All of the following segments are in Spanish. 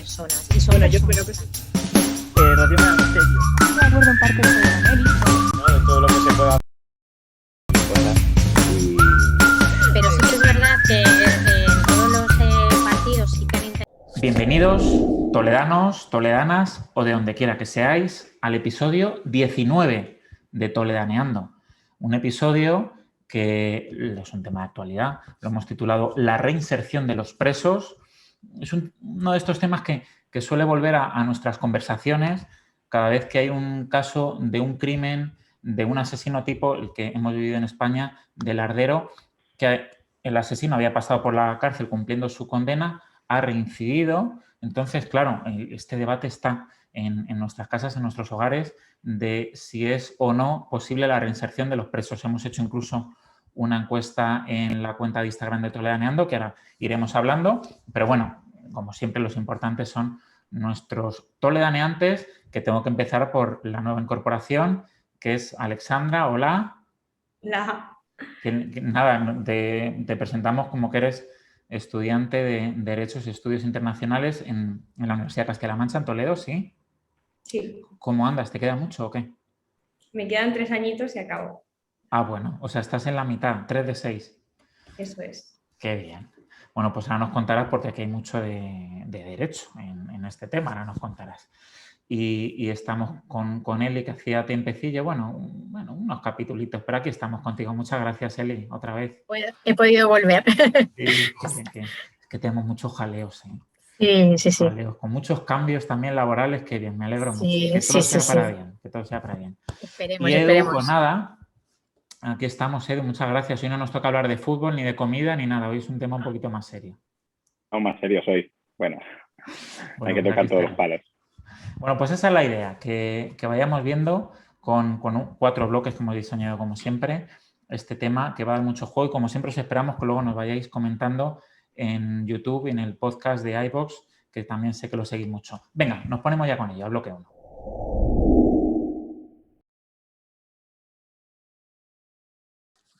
personas. Y son Yo personas. creo que sí. No tiene nada de serio. Estoy de acuerdo en parte con Eli. ¿no? De todo lo que se pueda hacer. Pero sí que es verdad que en todos los partidos sí que han intentado... Bienvenidos, toledanos, toledanas o de donde quiera que seáis, al episodio 19 de Toledaneando. Un episodio que es un tema de actualidad, lo hemos titulado La reinserción de los presos. Es uno de estos temas que suele volver a nuestras conversaciones cada vez que hay un caso de un crimen, de un asesino tipo, el que hemos vivido en España, del Ardero, que el asesino había pasado por la cárcel cumpliendo su condena, ha reincidido. Entonces, claro, este debate está en nuestras casas, en nuestros hogares, de si es o no posible la reinserción de los presos. Hemos hecho incluso una encuesta en la cuenta de Instagram de Toledaneando, que ahora iremos hablando, pero bueno, como siempre, los importantes son nuestros toledaneantes, que tengo que empezar por la nueva incorporación, que es Alexandra. Hola. Nada, te presentamos como que eres estudiante de Derechos y Estudios Internacionales en la Universidad de Castilla-La Mancha, en Toledo, ¿sí? Sí, ¿Cómo andas? ¿Te queda mucho o qué? me quedan 3 añitos y acabo. Ah, bueno, o sea, estás en la mitad, 3 de 6. Eso es. Qué bien. Bueno, pues ahora nos contarás, porque aquí hay mucho de derecho en este tema, ahora nos contarás. Y estamos con Eli, que hacía tiempecillo, bueno, unos capitulitos, pero aquí estamos contigo. Muchas gracias, Eli, otra vez. He podido volver. Sí, es que tenemos muchos jaleos, ¿eh? Sí. Jaleos, con muchos cambios también laborales, que bien, me alegro mucho. Sí, Que todo sí. sea para bien, que todo sea para bien. Esperemos, Y Edu, esperemos. pues nada, aquí estamos, Edu, muchas gracias. Hoy no nos toca hablar de fútbol, ni de comida, ni nada. Hoy es un tema un poquito más serio. Aún más serio soy. Bueno, hay que pues tocar aquí todos los estaremos. palos. Bueno, pues esa es la idea, que vayamos viendo con 4 bloques que hemos diseñado como siempre, este tema que va a dar mucho juego, y como siempre os esperamos que luego nos vayáis comentando en YouTube y en el podcast de iVoox, que también sé que lo seguís mucho. Venga, nos ponemos ya con ello, al bloque 1.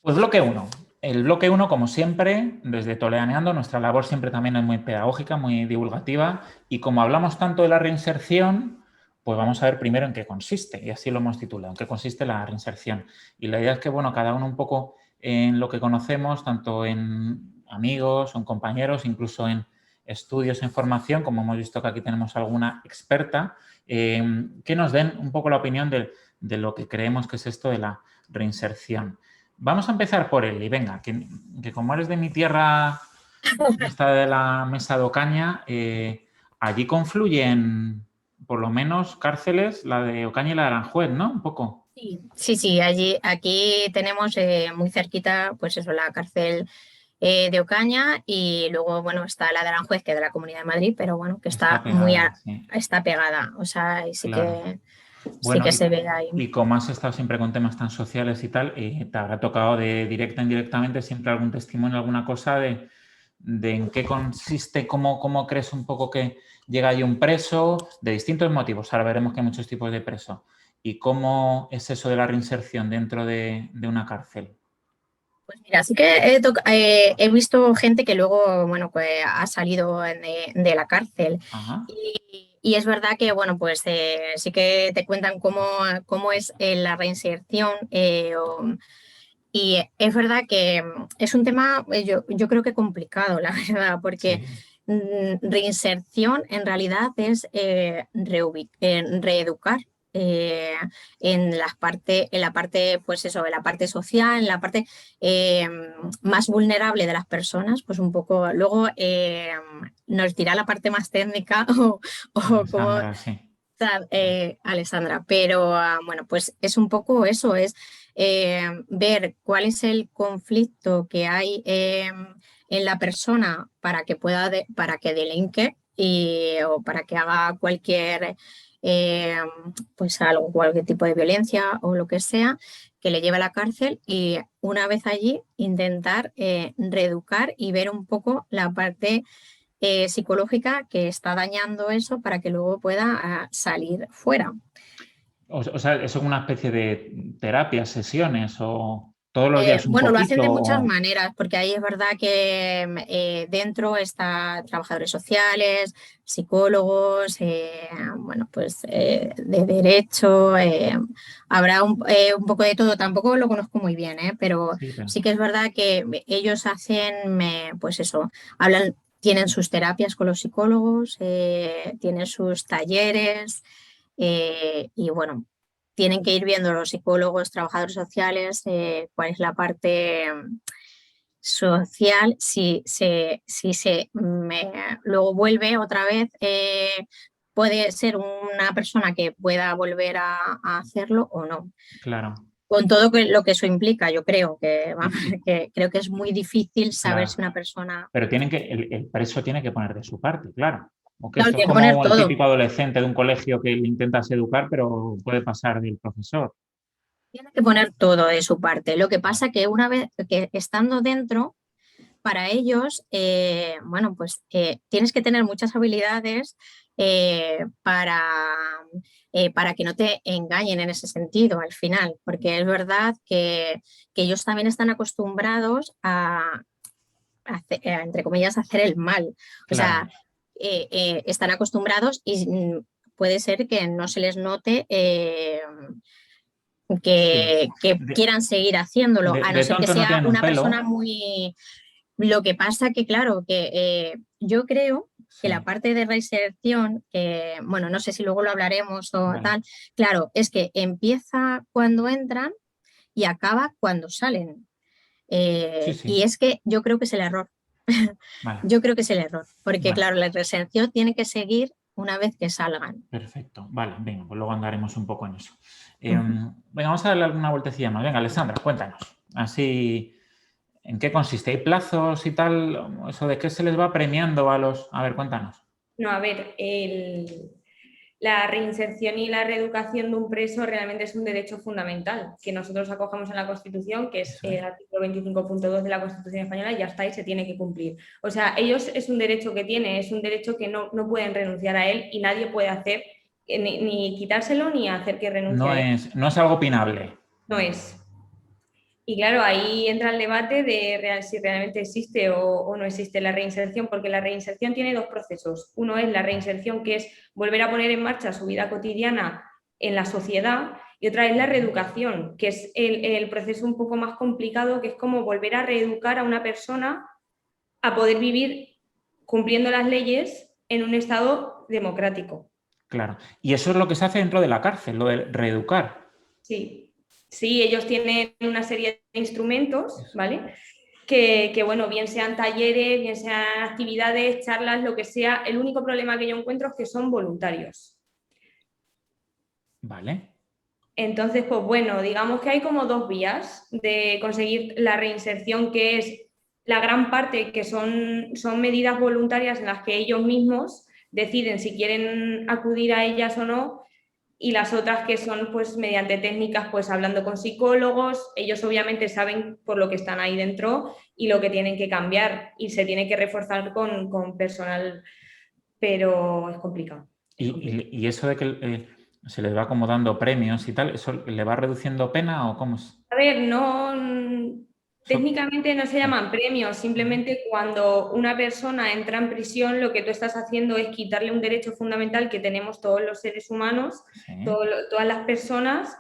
Pues bloque 1. El bloque 1, como siempre, desde Toledaneando, nuestra labor siempre también es muy pedagógica, muy divulgativa, y como hablamos tanto de la reinserción, pues vamos a ver primero en qué consiste, y así lo hemos titulado, en qué consiste la reinserción. Y la idea es que, bueno, cada uno un poco en lo que conocemos, tanto en amigos o en compañeros, incluso en estudios, en formación, como hemos visto que aquí tenemos alguna experta, que nos den un poco la opinión de lo que creemos que es esto de la reinserción. Vamos a empezar por Eli, venga, que como eres de mi tierra, esta de la Mesa de Ocaña, allí confluyen por lo menos cárceles, la de Ocaña y la de Aranjuez, ¿no? Un poco. Sí, aquí tenemos muy cerquita, pues eso, la cárcel de Ocaña, y luego, bueno, está la de Aranjuez, que es de la Comunidad de Madrid, pero bueno, que está pegada, sí. está pegada, o sea, y Claro. sí Bueno, que se ve ahí. y como has estado siempre con temas tan sociales y tal, te habrá tocado de directa e indirectamente siempre algún testimonio, alguna cosa de en qué consiste, cómo crees un poco que llega ahí un preso, de distintos motivos. Ahora veremos que hay muchos tipos de preso. ¿Y cómo es eso de la reinserción dentro de una cárcel? Pues mira, sí que he visto gente que luego, bueno, pues ha salido de la cárcel. Ajá. Y es verdad que, bueno, pues sí que te cuentan cómo es la reinserción. Y es verdad que es un tema, yo creo que complicado, la verdad, porque Sí. reinserción en realidad es reeducar. eh, en la parte, pues eso, en la parte social, en la parte eh, más vulnerable de las personas, pues un poco. Luego nos dirá la parte más técnica o cómo, Alexandra, sí. Alessandra, pero bueno, pues es un poco eso, es ver cuál es el conflicto que hay en la persona para que para que delinque o para que haga eh, cualquier tipo de violencia o lo que sea, que le lleve a la cárcel, y una vez allí intentar reeducar y ver un poco la parte psicológica que está dañando eso para que luego pueda salir fuera. O sea, ¿es una especie de terapia, sesiones o...? todos los días un Bueno, lo hacen de poquito. muchas maneras, porque ahí es verdad que dentro está trabajadores sociales, psicólogos, bueno, pues de derecho, habrá un poco de todo. Tampoco lo conozco muy bien, pero Sí, pero- sí que es verdad que ellos hacen, pues eso, hablan, tienen sus terapias con los psicólogos, tienen sus talleres y bueno tienen que ir viendo los psicólogos, trabajadores sociales, cuál es la parte social, luego vuelve otra vez, puede ser una persona que pueda volver a hacerlo o no. claro, Con todo lo que eso implica, yo creo que, vamos, sí, sí, que creo que es muy difícil saber claro. si una persona... Pero el preso tiene que poner de su parte, claro. O que Claro, esto es tiene que poner como el todo. típico adolescente de un colegio que le intentas educar, pero puede pasar del profesor. Tiene que poner todo de su parte. Lo que Vale, pasa que una vez que estando dentro, para ellos, bueno, pues tienes que tener muchas habilidades para que no te engañen en ese sentido al final, porque es verdad que ellos también están acostumbrados entre comillas, a hacer el mal. O claro, sea, están acostumbrados y puede ser que no se les note sí. que quieran seguir haciéndolo, a no De ser que tonto no sea tienen un una persona pelo. muy... Lo que pasa que, claro, que yo creo que la Sí, parte de reinserción, que, bueno, no sé si luego lo hablaremos o vale. tal, claro, es que empieza cuando entran y acaba cuando salen. Sí, Y sí, es que yo creo que es el error. vale, Yo creo que es el error, porque, vale. claro, la reinserción tiene que seguir una vez que salgan. Perfecto. Vale, venga, pues luego andaremos un poco en eso. Ujú. Venga, vamos a darle alguna vueltecilla más. Venga, Alessandra, cuéntanos. Así, ¿en qué consiste? ¿Hay plazos y tal? ¿Eso de qué se les va premiando a los...? A ver, cuéntanos. No, a ver, la reinserción y la reeducación de un preso realmente es un derecho fundamental que nosotros acogemos en la Constitución, que es Eso el es. artículo 25.2 de la Constitución española, y ya está, y se tiene que cumplir. O sea, ellos es un derecho que tienen, es un derecho que no pueden renunciar a él y nadie puede hacer ni quitárselo ni hacer que renuncie a él. No es algo opinable. No es. Y claro, ahí entra el debate de si realmente existe o no existe la reinserción, porque la reinserción tiene dos procesos. Uno es la reinserción, que es volver a poner en marcha su vida cotidiana en la sociedad, y otra es la reeducación, que es el proceso un poco más complicado, que es como volver a reeducar a una persona a poder vivir cumpliendo las leyes en un estado democrático. Claro. Y eso es lo que se hace dentro de la cárcel, lo de reeducar. Sí, sí, ellos tienen una serie de instrumentos, Eso. ¿vale? Bueno, bien sean talleres, bien sean actividades, charlas, lo que sea. El único problema que yo encuentro es que son voluntarios. Vale. Entonces, pues bueno, digamos que hay como dos vías de conseguir la reinserción, que es la gran parte que son medidas voluntarias en las que ellos mismos deciden si quieren acudir a ellas o no, y las otras que son pues mediante técnicas, pues hablando con psicólogos. Ellos obviamente saben por lo que están ahí dentro y lo que tienen que cambiar, y se tiene que reforzar con personal, pero es complicado. Y eso de que se les va como dando premios y tal, ¿eso le va reduciendo pena o cómo es? A ver, no, Eso- técnicamente no se sí. llaman premios, simplemente cuando una persona entra en prisión, lo que tú estás haciendo es quitarle un derecho fundamental que tenemos todos los seres humanos, Sí. todas las personas,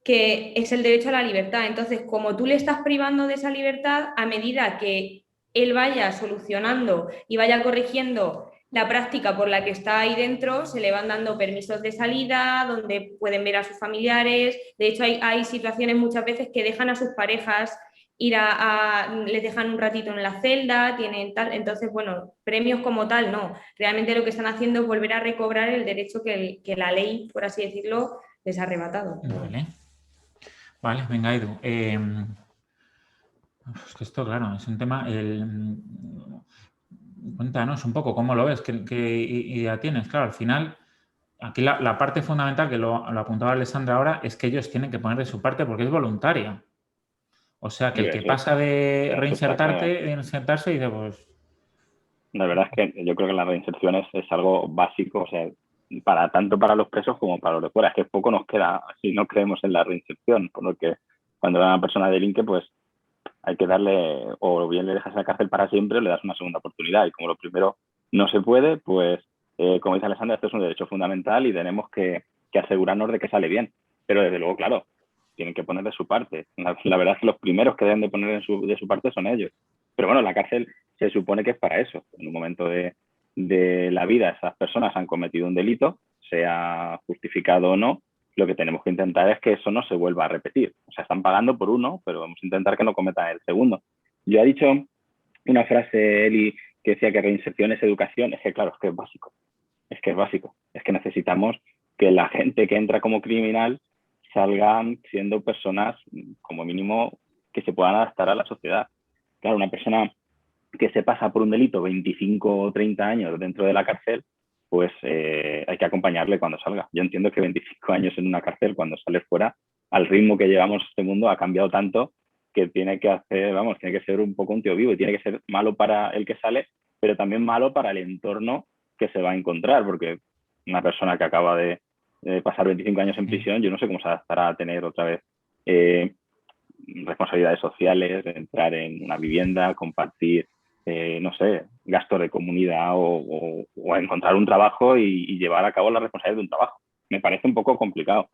que es el derecho a la libertad. Entonces, como tú le estás privando de esa libertad, a medida que él vaya solucionando y vaya corrigiendo la práctica por la que está ahí dentro, se le van dando permisos de salida, donde pueden ver a sus familiares. De hecho, hay situaciones muchas veces que dejan a sus parejas les dejan un ratito en la celda, tienen tal. Entonces, bueno, premios como tal, no. Realmente lo que están haciendo es volver a recobrar el derecho que la ley, por así decirlo, les ha arrebatado. Vale. Vale, venga, Edu. Es que esto, claro, es un tema. Cuéntanos un poco cómo lo ves, qué idea tienes. Claro, al final, aquí la parte fundamental, que lo apuntaba Alessandra ahora, es que ellos tienen que poner de su parte porque es voluntaria. O sea, que Sí, el que pasa de eso está claro. reinsertarse, dice, pues, La verdad es que yo creo que la reinserción es algo básico, o sea, tanto para los presos como para los de fuera. Es que poco nos queda si no creemos en la reinserción, por lo que cuando una persona delinque, pues hay que darle, o bien le dejas en la cárcel para siempre o le das una segunda oportunidad. Y como lo primero no se puede, pues, como dice Alessandra, esto es un derecho fundamental y tenemos que asegurarnos de que sale bien. Pero desde luego, claro, tienen que poner de su parte. La verdad es que los primeros que deben de poner de su parte son ellos. Pero bueno, la cárcel se supone que es para eso. En un momento de la vida esas personas han cometido un delito, sea justificado o no, lo que tenemos que intentar es que eso no se vuelva a repetir. O sea, están pagando por uno, pero vamos a intentar que no cometan el segundo. Yo he dicho una frase, Eli, que decía que reinserción es educación. Es que claro, es que es básico. Es que es básico. Es que necesitamos que la gente que entra como criminal salgan siendo personas, como mínimo, que se puedan adaptar a la sociedad. Claro, una persona que se pasa por un delito 25 o 30 años dentro de la cárcel, pues hay que acompañarle cuando salga. Yo entiendo que 25 años en una cárcel, cuando sales fuera, al ritmo que llevamos este mundo, ha cambiado tanto que tiene que hacer, vamos, tiene que ser un poco un tío vivo y tiene que ser malo para el que sale, pero también malo para el entorno que se va a encontrar, porque una persona que acaba de pasar 25 años en prisión, yo no sé cómo se adaptará a tener otra vez responsabilidades sociales, entrar en una vivienda, compartir, no sé, gastos de comunidad o encontrar un trabajo y llevar a cabo la responsabilidad de un trabajo. Me parece un poco complicado.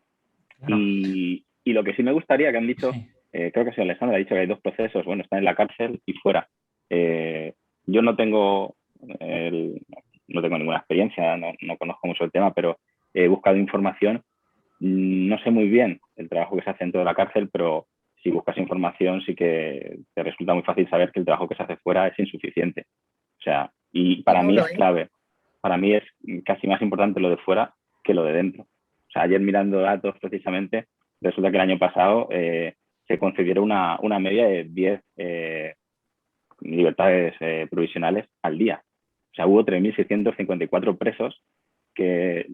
Claro. Y lo que sí me gustaría, que han dicho, creo que sí, Alessandra ha dicho que hay dos procesos, bueno, están en la cárcel y fuera. Yo no tengo ninguna experiencia, no conozco mucho el tema, pero he buscado información. No sé muy bien el trabajo que se hace dentro de la cárcel, pero si buscas información sí que te resulta muy fácil saber que el trabajo que se hace fuera es insuficiente. O sea, y para mí es clave. Para mí es casi más importante lo de fuera que lo de dentro. O sea, ayer mirando datos precisamente, resulta que el año pasado se concedieron una media de 10 libertades provisionales al día. O sea, hubo 3.654 presos que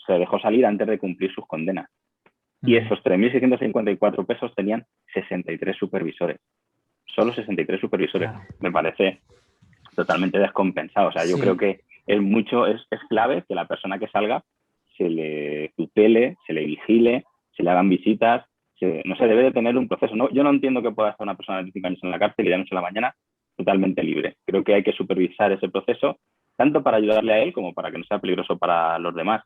se dejó salir antes de cumplir sus condenas. Y esos 3.654 presos tenían 63 supervisores. Solo 63 supervisores. Claro. Me parece totalmente descompensado. O sea, yo creo que es clave que la persona que salga se le tutele, se le vigile, se le hagan visitas. No se debe de tener un proceso. Yo no entiendo que pueda estar una persona de 25 años en la cárcel y de noche a la mañana totalmente libre. Creo que hay que supervisar ese proceso, tanto para ayudarle a él como para que no sea peligroso para los demás.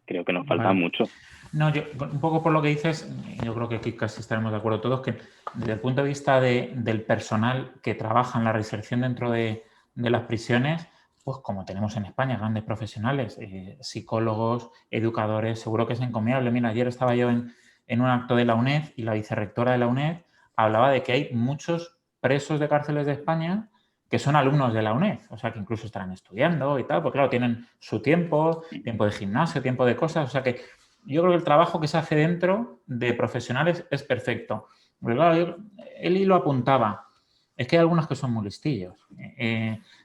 Creo que nos falta mucho. No, un poco por lo que dices, yo creo que aquí casi estaremos de acuerdo todos, que desde el punto de vista del personal que trabaja en la reinserción dentro de las prisiones, pues como tenemos en España, grandes profesionales, psicólogos, educadores, seguro que es encomiable. Mira, ayer estaba yo en un acto de la UNED y la vicerrectora de la UNED hablaba de que hay muchos presos de cárceles de España que son alumnos de la UNED, o sea, que incluso estarán estudiando y tal, porque claro, tienen su tiempo de gimnasio, tiempo de cosas, o sea que yo creo que el trabajo que se hace dentro de profesionales es perfecto. Pero claro, Eli lo apuntaba, es que hay algunos que son muy listillos.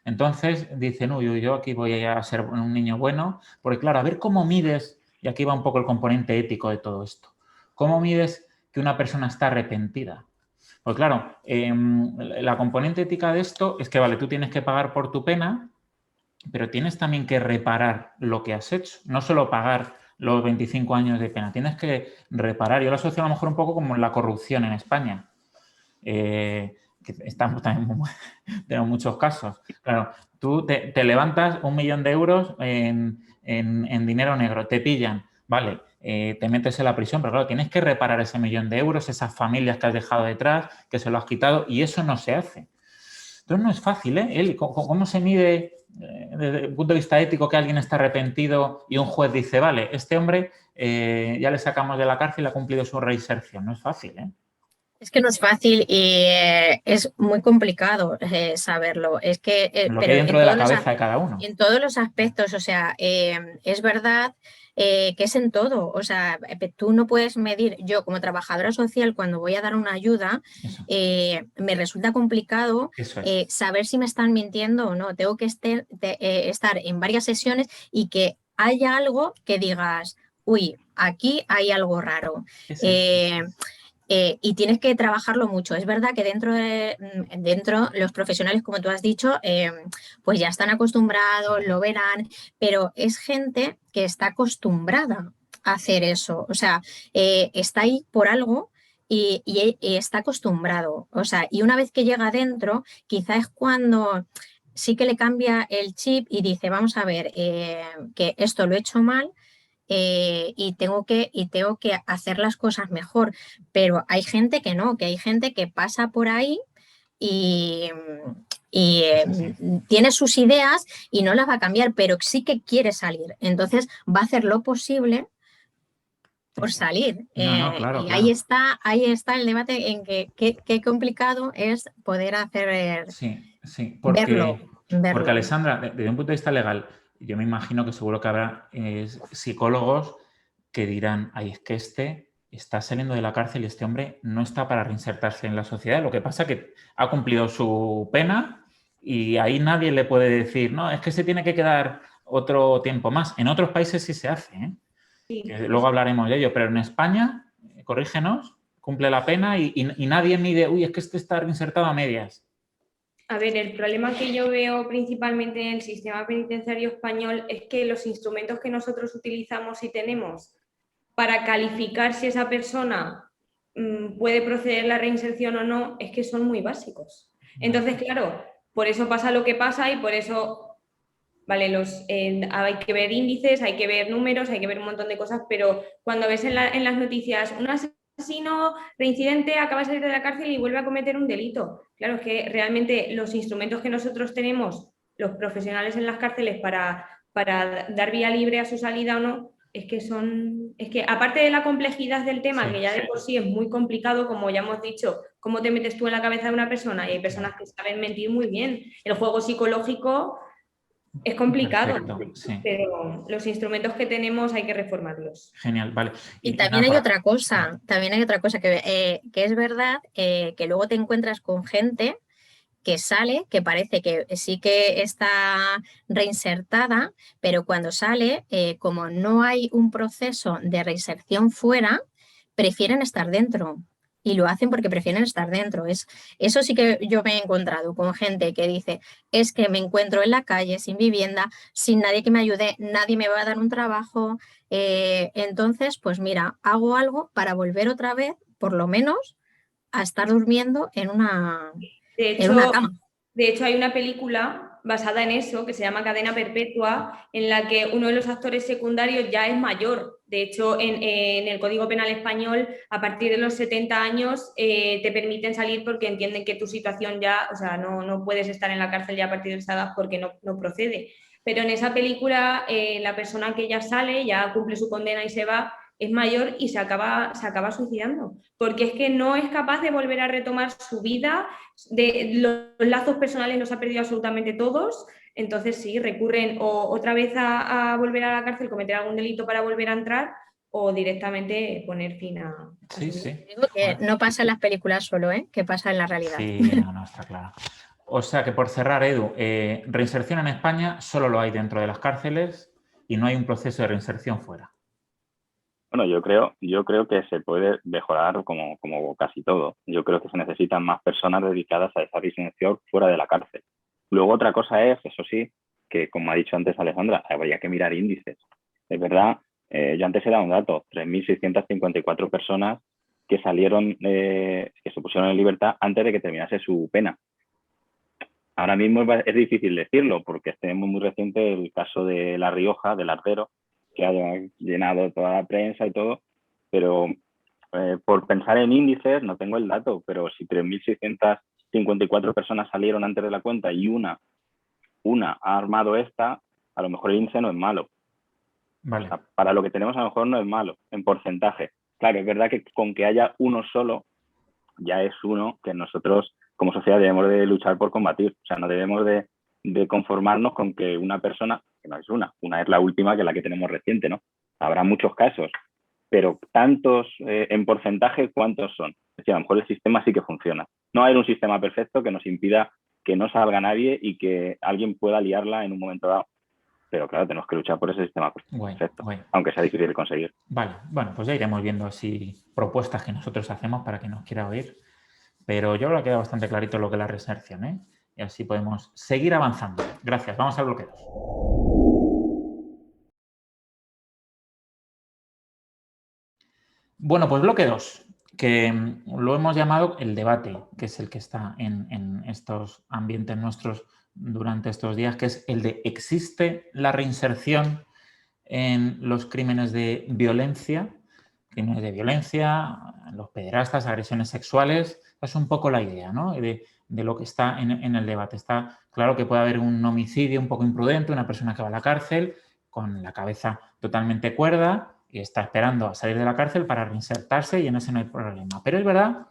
Entonces dicen, uy, yo aquí voy a ser un niño bueno, porque claro, a ver cómo mides, y aquí va un poco el componente ético de todo esto, cómo mides que una persona está arrepentida. Pues claro, la componente ética de esto es que, vale, tú tienes que pagar por tu pena, pero tienes también que reparar lo que has hecho, no solo pagar los 25 años de pena, tienes que reparar. Yo lo asocio a lo mejor un poco como la corrupción en España, que estamos también, tenemos muchos casos. Claro, tú te levantas 1 millón de euros en dinero negro, te pillan, vale, te metes en la prisión, pero claro, tienes que reparar ese 1 millón de euros, esas familias que has dejado detrás, que se lo has quitado, y eso no se hace. Entonces no es fácil, ¿eh? Eli, ¿cómo se mide desde el punto de vista ético que alguien está arrepentido y un juez dice, vale, este hombre ya le sacamos de la cárcel y ha cumplido su reinserción? No es fácil, ¿eh? Es que no es fácil y es muy complicado saberlo. Es que, lo que hay dentro de la cabeza de cada uno. En todos los aspectos, o sea, es verdad que es en todo. O sea, tú no puedes medir, yo como trabajadora social, cuando voy a dar una ayuda, me resulta complicado saber si me están mintiendo o no. Tengo que estar en varias sesiones y que haya algo que digas, uy, aquí hay algo raro. Y tienes que trabajarlo mucho. Es verdad que dentro los profesionales, como tú has dicho, pues ya están acostumbrados, lo verán, pero es gente que está acostumbrada a hacer eso. O sea, está ahí por algo y está acostumbrado. O sea, y una vez que llega adentro, quizá es cuando sí que le cambia el chip y dice, vamos a ver, que esto lo he hecho mal. Y tengo que hacer las cosas mejor, pero hay gente que no, que hay gente que pasa por ahí y, tiene sus ideas y no las va a cambiar, pero sí que quiere salir. Entonces va a hacer lo posible por salir. No, claro, Y claro. ahí está el debate en que qué complicado es poder hacer Sí, sí, verlo. porque Alessandra, desde un punto de vista legal, yo me imagino que seguro que habrá psicólogos que dirán, ay, es que este está saliendo de la cárcel y este hombre no está para reinsertarse en la sociedad. Lo que pasa es que ha cumplido su pena y ahí nadie le puede decir, no, es que se tiene que quedar otro tiempo más. En otros países sí se hace, ¿eh? Sí, Que luego hablaremos de ello, pero en España, corrígenos, cumple la pena y nadie mide, uy, es que este está reinsertado a medias. a ver, el problema que yo veo principalmente en el sistema penitenciario español es que los instrumentos que nosotros utilizamos y tenemos para calificar si esa persona puede proceder la reinserción o no, es que son muy básicos. Entonces, claro, por eso pasa lo que pasa y por eso, vale, hay que ver índices, hay que ver números, hay que ver un montón de cosas, pero cuando ves en las noticias un asesino reincidente acaba de salir de la cárcel y vuelve a cometer un delito. Claro, es que realmente los instrumentos que nosotros tenemos, los profesionales en las cárceles para dar vía libre a su salida o no, es que aparte de la complejidad del tema, Sí. que ya de por sí es muy complicado, como ya hemos dicho, cómo te metes tú en la cabeza de una persona, y hay personas que saben mentir muy bien. El juego psicológico es complicado, Perfecto, sí. pero los instrumentos que tenemos hay que reformarlos. Genial, vale. Y también hay otra cosa, que es verdad, que luego te encuentras con gente que sale, que parece que sí que está reinsertada, pero cuando sale, como no hay un proceso de reinserción fuera, prefieren estar dentro. Y lo hacen porque prefieren estar dentro. Eso sí que yo me he encontrado con gente que dice, es que me encuentro en la calle, sin vivienda, sin nadie que me ayude, nadie me va a dar un trabajo. Entonces, pues mira, hago algo para volver otra vez, por lo menos, a estar durmiendo en una De cama. hecho, hay una película basada en eso que se llama Cadena Perpetua, en la que uno de los actores secundarios ya es mayor. De hecho, en el Código Penal español, a partir de los 70 años, te permiten salir porque entienden que tu situación ya, o sea, no puedes estar en la cárcel ya a partir de esa edad porque no procede. Pero en esa película, la persona que ya sale, ya cumple su condena y se va, es mayor y se acaba suicidando, porque es que no es capaz de volver a retomar su vida, los lazos personales los ha perdido absolutamente todos, entonces sí, recurren o otra vez a volver a la cárcel, cometer algún delito para volver a entrar o directamente poner fin a Sí, su sí. vida. Digo que no pasa en las películas solo, que pasa en la realidad. Sí, no, está claro. O sea que por cerrar, Edu, reinserción en España solo lo hay dentro de las cárceles y no hay un proceso de reinserción fuera. Bueno, yo creo que se puede mejorar como casi todo. Yo creo que se necesitan más personas dedicadas a esa reinserción fuera de la cárcel. Luego otra cosa es, eso sí, que como ha dicho antes Alejandra, habría que mirar índices. De verdad, yo antes he dado un dato, 3.654 personas que salieron, que se pusieron en libertad antes de que terminase su pena. Ahora mismo es difícil decirlo porque tenemos muy reciente el caso de La Rioja, del Ardero, que ha llenado toda la prensa y todo, pero por pensar en índices, no tengo el dato, pero si 3.654 personas salieron antes de la cuenta y una ha armado esta, a lo mejor el índice no es malo. Vale. O sea, para lo que tenemos a lo mejor no es malo, en porcentaje. Claro, es verdad que con que haya uno solo, ya es uno que nosotros como sociedad debemos de luchar por combatir. O sea, no debemos de conformarnos con que una persona, que no es una es la última, que es la que tenemos reciente, ¿no? Habrá muchos casos, pero tantos en porcentaje, ¿cuántos son? Es decir, a lo mejor el sistema sí que funciona. No hay un sistema perfecto que nos impida que no salga nadie y que alguien pueda liarla en un momento dado. Pero claro, tenemos que luchar por ese sistema perfecto, aunque sea difícil de conseguir. Vale, bueno, pues ya iremos viendo así propuestas que nosotros hacemos para que nos quiera oír. Pero yo creo que ha quedado bastante clarito lo que es la reinserción, ¿eh? Y así podemos seguir avanzando. Gracias. Vamos al bloque 2. Bueno, pues bloque 2. que lo hemos llamado el debate, que es el que está en estos ambientes nuestros durante estos días, que es el de ¿existe la reinserción en los crímenes de violencia? Crímenes de violencia, los pederastas, agresiones sexuales, es un poco la idea, ¿no? De lo que está en el debate. Está claro que puede haber un homicidio un poco imprudente, una persona que va a la cárcel con la cabeza totalmente cuerda y está esperando a salir de la cárcel para reinsertarse y en ese no hay problema. Pero es verdad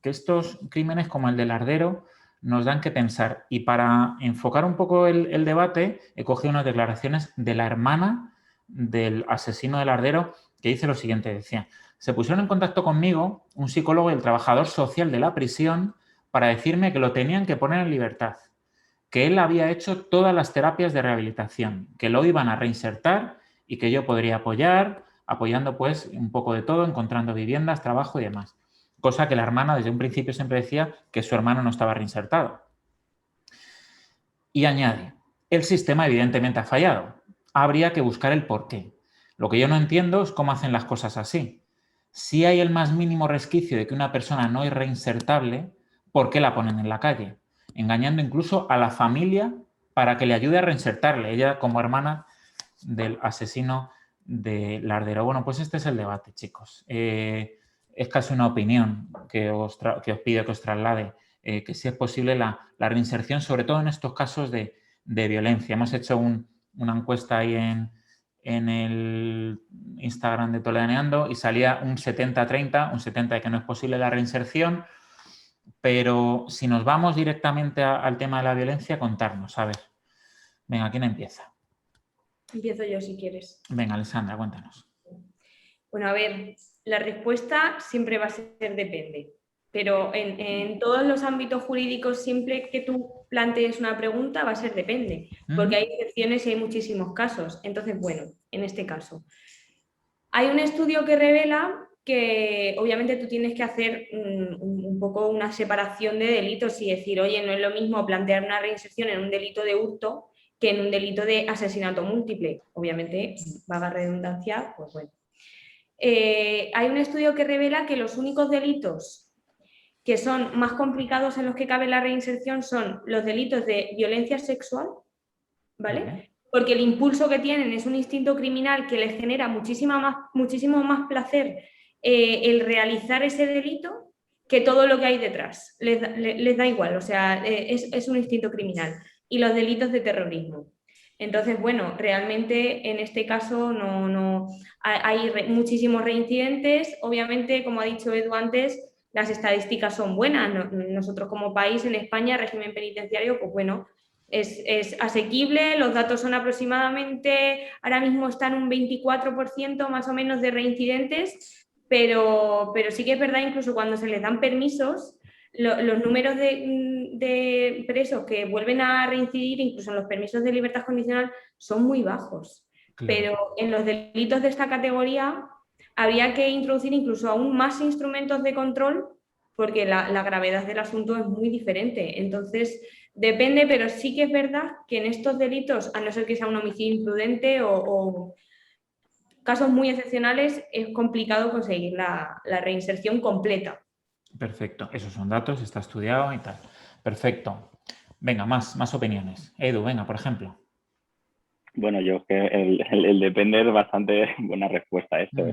que estos crímenes como el del Lardero nos dan que pensar. Y para enfocar un poco el debate, he cogido unas declaraciones de la hermana del asesino del Lardero que dice lo siguiente, decía: se pusieron en contacto conmigo un psicólogo y el trabajador social de la prisión para decirme que lo tenían que poner en libertad, que él había hecho todas las terapias de rehabilitación, que lo iban a reinsertar y que yo podría apoyando pues un poco de todo, encontrando viviendas, trabajo y demás. Cosa que la hermana desde un principio siempre decía que su hermano no estaba reinsertado. Y añade, el sistema evidentemente ha fallado. Habría que buscar el porqué. Lo que yo no entiendo es cómo hacen las cosas así. Si hay el más mínimo resquicio de que una persona no es reinsertable, ¿por qué la ponen en la calle? Engañando incluso a la familia para que le ayude a reinsertarle, ella como hermana del asesino de Lardero. Bueno, pues este es el debate, chicos. Es casi una opinión que os pido que os traslade, que si es posible la reinserción, sobre todo en estos casos de violencia. Hemos hecho una encuesta ahí en el Instagram de Toledaneando y salía un 70-30, un 70 de que no es posible la reinserción, pero si nos vamos directamente al tema de la violencia, contarnos, a ver. Venga, ¿quién empieza? Empiezo yo si quieres. Venga, Alessandra, cuéntanos. Bueno, a ver, la respuesta siempre va a ser depende, pero en todos los ámbitos jurídicos, siempre que tú plantees una pregunta, va a ser depende, porque hay excepciones y hay muchísimos casos. Entonces, bueno, en este caso, hay un estudio que revela que obviamente tú tienes que hacer un poco una separación de delitos y decir, oye, no es lo mismo plantear una reinserción en un delito de hurto que en un delito de asesinato múltiple. Obviamente, vaga redundancia, pues bueno. Hay un estudio que revela que los únicos delitos que son más complicados en los que cabe la reinserción son los delitos de violencia sexual, ¿vale? Porque el impulso que tienen es un instinto criminal que les genera muchísimo más placer el realizar ese delito que todo lo que hay detrás. Les da igual, o sea, es un instinto criminal. Y los delitos de terrorismo. Entonces, bueno, realmente en este caso no hay muchísimos reincidentes. Obviamente, como ha dicho Edu antes, las estadísticas son buenas. Nosotros como país en España, régimen penitenciario, pues bueno, es asequible. Los datos son aproximadamente, ahora mismo están un 24% más o menos de reincidentes, pero sí que es verdad, incluso cuando se les dan permisos, los números de presos que vuelven a reincidir, incluso en los permisos de libertad condicional, son muy bajos. Claro. Pero en los delitos de esta categoría habría que introducir incluso aún más instrumentos de control, porque la gravedad del asunto es muy diferente. Entonces, depende, pero sí que es verdad que en estos delitos, a no ser que sea un homicidio imprudente o casos muy excepcionales, es complicado conseguir la reinserción completa. Perfecto, esos son datos, está estudiado y tal. Perfecto. Venga, más opiniones. Edu, venga, por ejemplo. Bueno, yo es que el depende es bastante buena respuesta a esto.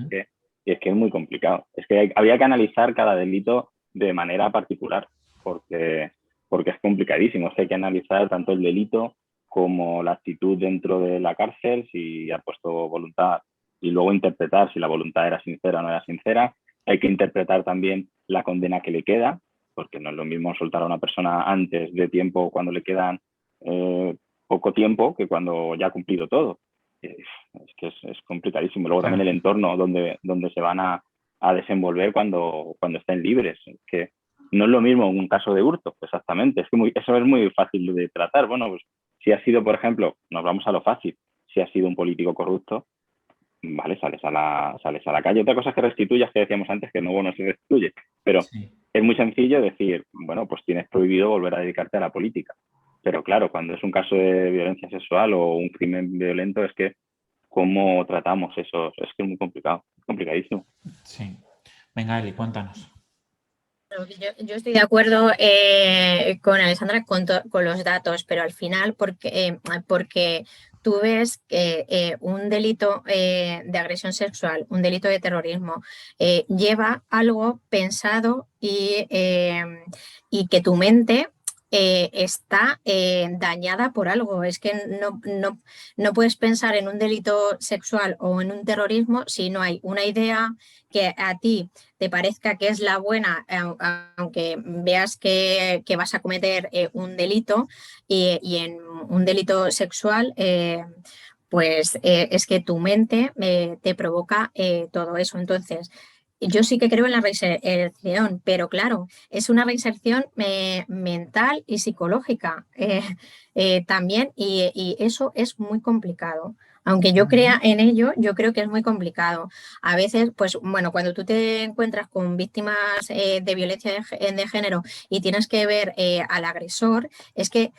Es que es muy complicado. Es que había que analizar cada delito de manera particular, porque es complicadísimo. O sea, hay que analizar tanto el delito como la actitud dentro de la cárcel, si ha puesto voluntad, y luego interpretar si la voluntad era sincera o no era sincera. Hay que interpretar también la condena que le queda, porque no es lo mismo soltar a una persona antes de tiempo cuando le quedan poco tiempo que cuando ya ha cumplido todo. Es que es complicadísimo. Luego también el entorno donde se van a desenvolver cuando estén libres. Es que no es lo mismo un caso de hurto, exactamente. Es que eso es muy fácil de tratar. Bueno, pues si ha sido, por ejemplo, nos vamos a lo fácil, si ha sido un político corrupto, vale, sales a la calle. Otra cosa es que restituyas, que decíamos antes, que no se restituye. Pero es muy sencillo decir, bueno, pues tienes prohibido volver a dedicarte a la política. Pero claro, cuando es un caso de violencia sexual o un crimen violento, es que cómo tratamos eso, es que es muy complicado, es complicadísimo. Sí. Venga, Eli, cuéntanos. Yo estoy de acuerdo con Alessandra con los datos, pero al final porque tú ves que un delito de agresión sexual, un delito de terrorismo, lleva algo pensado y que tu mente está dañada por algo. Es que no puedes pensar en un delito sexual o en un terrorismo si no hay una idea que a ti te parezca que es la buena, aunque veas que vas a cometer un delito y en un delito sexual, pues es que tu mente te provoca todo eso. Entonces, yo sí que creo en la reinserción, pero claro, es una reinserción mental y psicológica también, y eso es muy complicado. Aunque yo crea en ello, yo creo que es muy complicado. A veces, pues bueno, cuando tú te encuentras con víctimas de violencia de género y tienes que ver al agresor, es que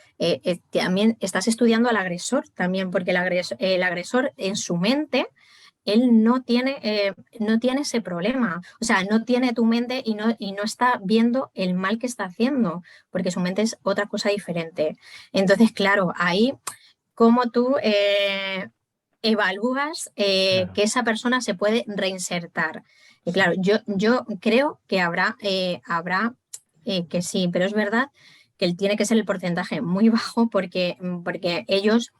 también estás estudiando al agresor también, porque el agresor en su mente, él no tiene ese problema. O sea, no tiene tu mente y no está viendo el mal que está haciendo, porque su mente es otra cosa diferente. Entonces, claro, ahí cómo tú evalúas Claro. que esa persona se puede reinsertar. Y claro, yo creo que habrá que sí, pero es verdad que tiene que ser el porcentaje muy bajo porque ellos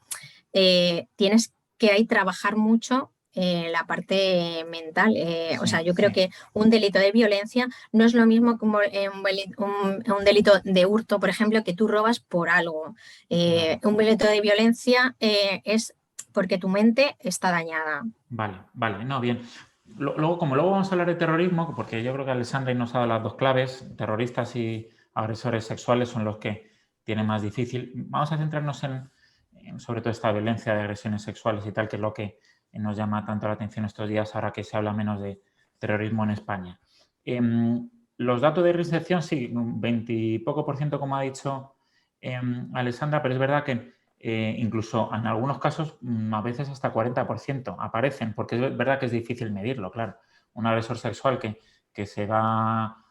tienes que ahí trabajar mucho la parte mental. O sea, Sí, yo creo sí. que un delito de violencia no es lo mismo como un delito de hurto, por ejemplo, que tú robas por algo. Claro. Un delito de violencia es porque tu mente está dañada. Vale, vale, no, bien. Luego, como luego vamos a hablar de terrorismo, porque yo creo que Alessandra nos ha dado las dos claves, terroristas y agresores sexuales son los que tienen más difícil. Vamos a centrarnos en sobre todo esta violencia de agresiones sexuales y tal, que es lo que nos llama tanto la atención estos días, ahora que se habla menos de terrorismo en España. Los datos de reinserción, sí, un 20 y poco por ciento, como ha dicho Alessandra, pero es verdad que incluso en algunos casos a veces hasta 40% aparecen, porque es verdad que es difícil medirlo, claro. Un agresor sexual que se va,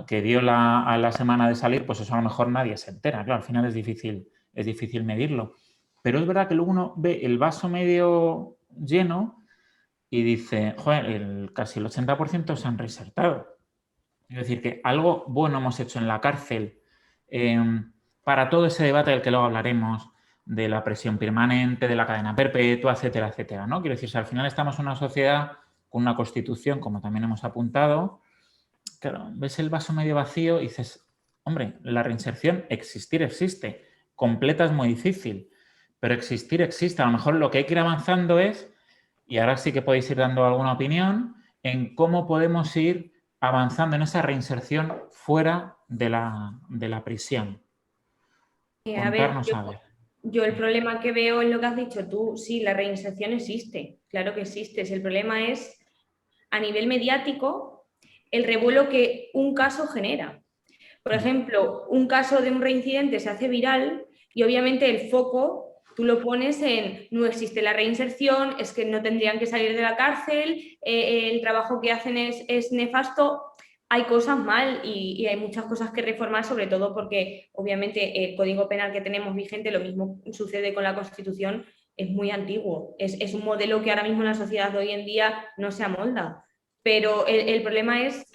que viola a la semana de salir, pues eso a lo mejor nadie se entera, claro, al final es difícil medirlo. Pero es verdad que luego uno ve el vaso medio lleno y dice, joder, casi el 80% se han reinsertado. Es decir, que algo bueno hemos hecho en la cárcel para todo ese debate del que luego hablaremos, de la presión permanente, de la cadena perpetua, etcétera, etcétera, ¿no? Quiero decir, si al final estamos en una sociedad con una constitución, como también hemos apuntado, claro, ves el vaso medio vacío y dices, hombre, la reinserción existir existe, completa es muy difícil, pero existir existe. A lo mejor lo que hay que ir avanzando es, y ahora sí que podéis ir dando alguna opinión, en cómo podemos ir avanzando en esa reinserción fuera de la prisión. A ver, Contarnos a ver. yo el problema que veo en lo que has dicho tú, sí, la reinserción existe, claro que existe. El problema es, a nivel mediático, el revuelo que un caso genera. Por ejemplo, un caso de un reincidente se hace viral y obviamente el foco tú lo pones en no existe la reinserción, es que no tendrían que salir de la cárcel, el trabajo que hacen es nefasto. Hay cosas mal y hay muchas cosas que reformar, sobre todo porque obviamente el Código Penal que tenemos vigente, lo mismo sucede con la Constitución, es muy antiguo. Es un modelo que ahora mismo en la sociedad de hoy en día no se amolda. Pero el problema es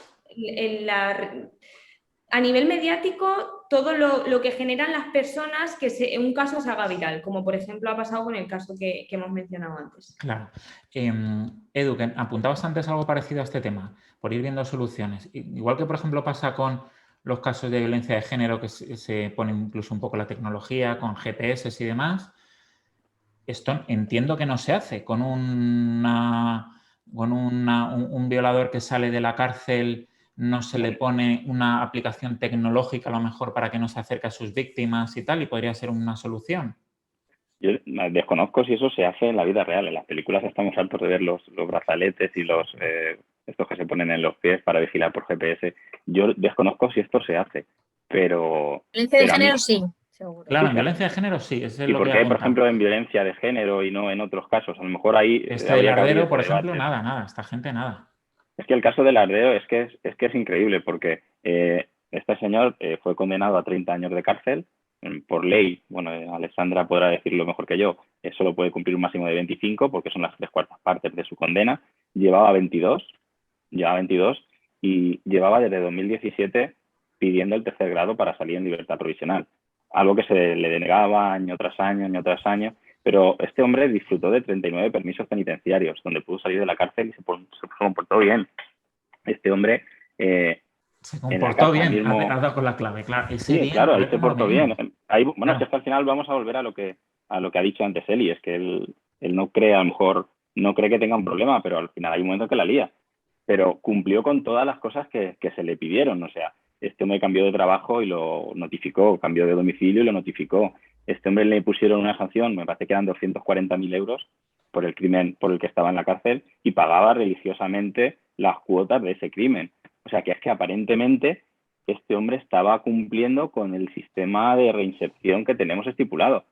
a nivel mediático, todo lo que generan las personas que un caso se haga viral, como por ejemplo ha pasado con el caso que hemos mencionado antes. Claro. Edu, que apuntabas antes algo parecido a este tema, por ir viendo soluciones. Igual que, por ejemplo, pasa con los casos de violencia de género, que se pone incluso un poco la tecnología, con GPS y demás, esto entiendo que no se hace con un violador que sale de la cárcel, no se le pone una aplicación tecnológica a lo mejor para que no se acerque a sus víctimas y tal, y podría ser una solución. Yo desconozco si eso se hace en la vida real. En las películas estamos hartos de ver los brazaletes y estos que se ponen en los pies para vigilar por GPS. Yo desconozco si esto se hace, pero... Violencia de género sí, seguro. Claro, en violencia de género sí. Es ¿Y lo por que qué, por apuntan. ejemplo, en violencia de género y no en otros casos? A lo mejor ahí... Del Ardero, por ejemplo, nada. Esta gente nada. Es que el caso de Lardero es que es increíble porque este señor fue condenado a 30 años de cárcel. Por ley, bueno, Alessandra podrá decirlo mejor que yo, solo puede cumplir un máximo de 25 porque son las 3/4 partes de su condena. Llevaba 22 y llevaba desde 2017 pidiendo el tercer grado para salir en libertad provisional. Algo que se le denegaba año tras año, pero este hombre disfrutó de 39 permisos penitenciarios, donde pudo salir de la cárcel y se comportó bien. Este hombre... se comportó bien, mismo... has dado con la clave, claro. Sí, bien, claro, ahí se portó bien. Ahí, bueno, claro. Es que hasta el final vamos a volver a lo que ha dicho antes Eli, es que él no cree, a lo mejor, no cree que tenga un problema, pero al final hay un momento que la lía. Pero cumplió con todas las cosas que se le pidieron. O sea, este hombre cambió de trabajo y lo notificó, cambió de domicilio y lo notificó. Este hombre le pusieron una sanción, me parece que eran 240.000 euros por el crimen por el que estaba en la cárcel y pagaba religiosamente las cuotas de ese crimen. O sea, que es que aparentemente este hombre estaba cumpliendo con el sistema de reinserción que tenemos estipulado.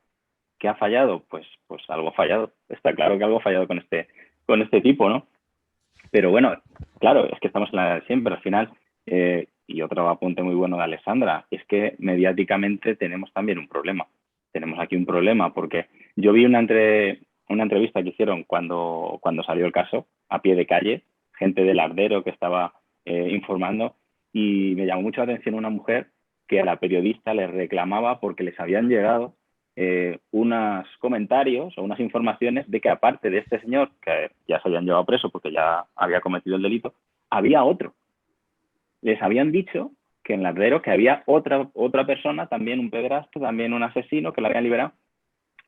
¿Qué ha fallado? Pues algo ha fallado. Está claro que algo ha fallado con este tipo, ¿no? Pero bueno, claro, es que estamos en la de siempre. Al final, y otro apunte muy bueno de Alessandra, es que mediáticamente tenemos también un problema. Tenemos aquí un problema porque yo vi una entrevista que hicieron cuando salió el caso, a pie de calle, gente del Lardero que estaba informando, y me llamó mucho la atención una mujer que a la periodista le reclamaba porque les habían llegado unos comentarios o unas informaciones de que aparte de este señor, que ya se habían llevado preso porque ya había cometido el delito, había otro. Les habían dicho que en Lardero que había otra persona, también un pederasta, también un asesino, que la habían liberado.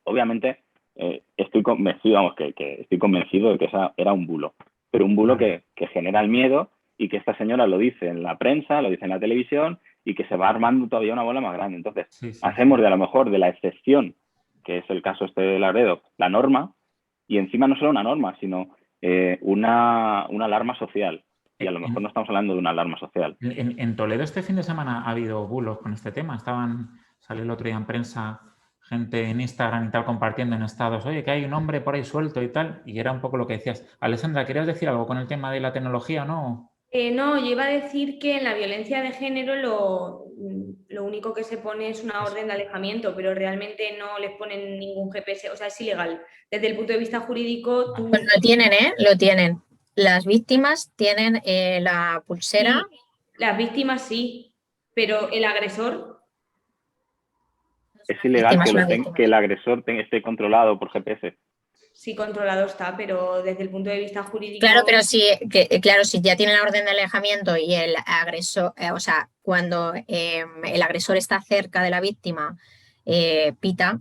Obviamente estoy convencido de que esa era un bulo, pero un bulo que genera el miedo y que esta señora lo dice en la prensa, lo dice en la televisión y que se va armando todavía una bola más grande. Entonces, hacemos de a lo mejor de la excepción, que es el caso de Laredo, la norma, y encima no solo una norma, sino una alarma social. Y a lo mejor no estamos hablando de una alarma social. En Toledo este fin de semana ha habido bulos con este tema. Salió el otro día en prensa gente en Instagram y tal compartiendo en estados, oye, que hay un hombre por ahí suelto y tal, y era un poco lo que decías. Alessandra, ¿querías decir algo con el tema de la tecnología o no? No, yo iba a decir que en la violencia de género lo único que se pone es una orden de alejamiento, pero realmente no les ponen ningún GPS, o sea, es ilegal. Desde el punto de vista jurídico, tú... Pues lo tienen, lo tienen. Las víctimas tienen la pulsera. Sí, las víctimas sí, pero el agresor... Es ilegal que el agresor esté controlado por GPS. Sí, controlado está, pero desde el punto de vista jurídico... Claro, pero si ya tiene la orden de alejamiento y el agresor, o sea, cuando el agresor está cerca de la víctima, pita,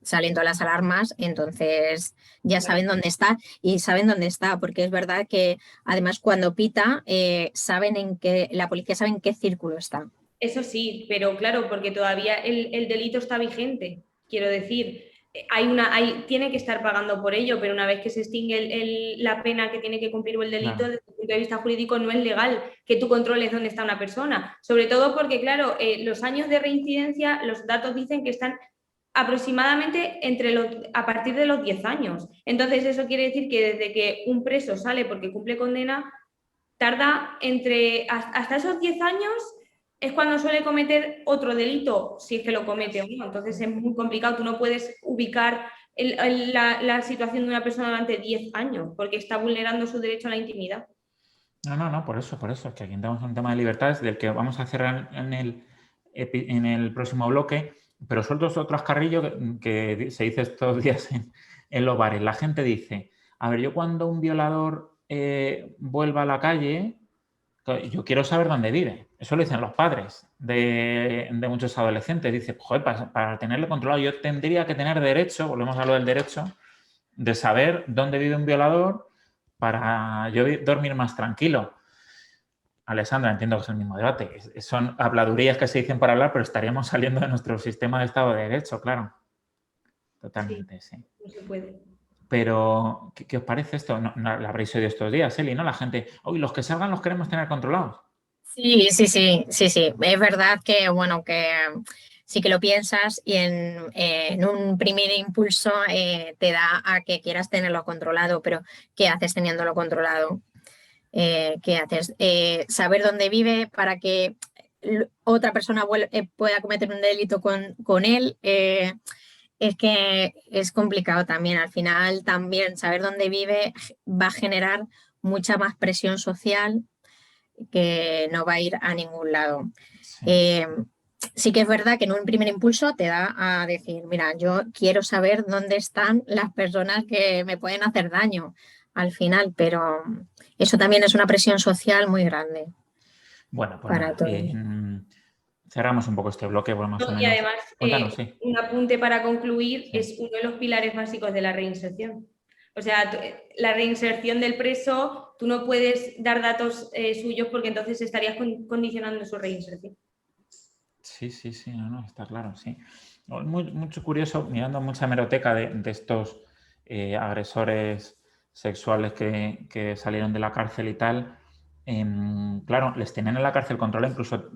salen todas las alarmas, entonces ya saben dónde está y saben dónde está, porque es verdad que además cuando pita, la policía sabe en qué círculo está. Eso sí, pero claro, porque todavía el delito está vigente, quiero decir... tiene que estar pagando por ello, pero una vez que se extingue la pena que tiene que cumplir el delito, claro, desde el punto de vista jurídico no es legal que tú controles dónde está una persona. Sobre todo porque, claro, los años de reincidencia, los datos dicen que están aproximadamente a partir de los 10 años. Entonces, eso quiere decir que desde que un preso sale porque cumple condena, tarda hasta esos 10 años es cuando suele cometer otro delito, si es que lo comete o no. Entonces es muy complicado, tú no puedes ubicar la situación de una persona durante 10 años porque está vulnerando su derecho a la intimidad. No, por eso, es que aquí tenemos un tema de libertades del que vamos a cerrar en el próximo bloque, pero suelto otro ascarrillo que se dice estos días en los bares. La gente dice, a ver, yo cuando un violador vuelva a la calle, yo quiero saber dónde vive. Eso lo dicen los padres de muchos adolescentes. Dicen, joder, para tenerlo controlado yo tendría que tener derecho, volvemos a lo del derecho, de saber dónde vive un violador para yo dormir más tranquilo. Alessandra, entiendo que es el mismo debate. Son habladurías que se dicen para hablar, pero estaríamos saliendo de nuestro sistema de Estado de Derecho, claro. Totalmente, sí. No se puede. Pero, ¿qué os parece esto? No lo habréis oído estos días, Eli, ¿no? La gente, los que salgan los queremos tener controlados. Sí. Es verdad que, bueno, que sí que lo piensas y en un primer impulso te da a que quieras tenerlo controlado, pero ¿qué haces teniéndolo controlado? ¿qué haces? Saber dónde vive para que otra persona pueda cometer un delito con él. Es que es complicado también. Al final también saber dónde vive va a generar mucha más presión social que no va a ir a ningún lado. Sí. Sí que es verdad que en un primer impulso te da a decir, mira, yo quiero saber dónde están las personas que me pueden hacer daño al final, pero eso también es una presión social muy grande Bueno, pues para nada, todos. cerramos un poco este bloque, pues más o Y menos. además, Cuéntanos, sí. un apunte para concluir, Sí. es uno de los pilares básicos de la reinserción. O sea, la reinserción del preso, tú no puedes dar datos suyos porque entonces estarías condicionando su reinserción. Sí, no, está claro, sí. Mucho curioso, mirando mucha hemeroteca de estos agresores sexuales que salieron de la cárcel y tal. Claro, les tenían en la cárcel controlada, incluso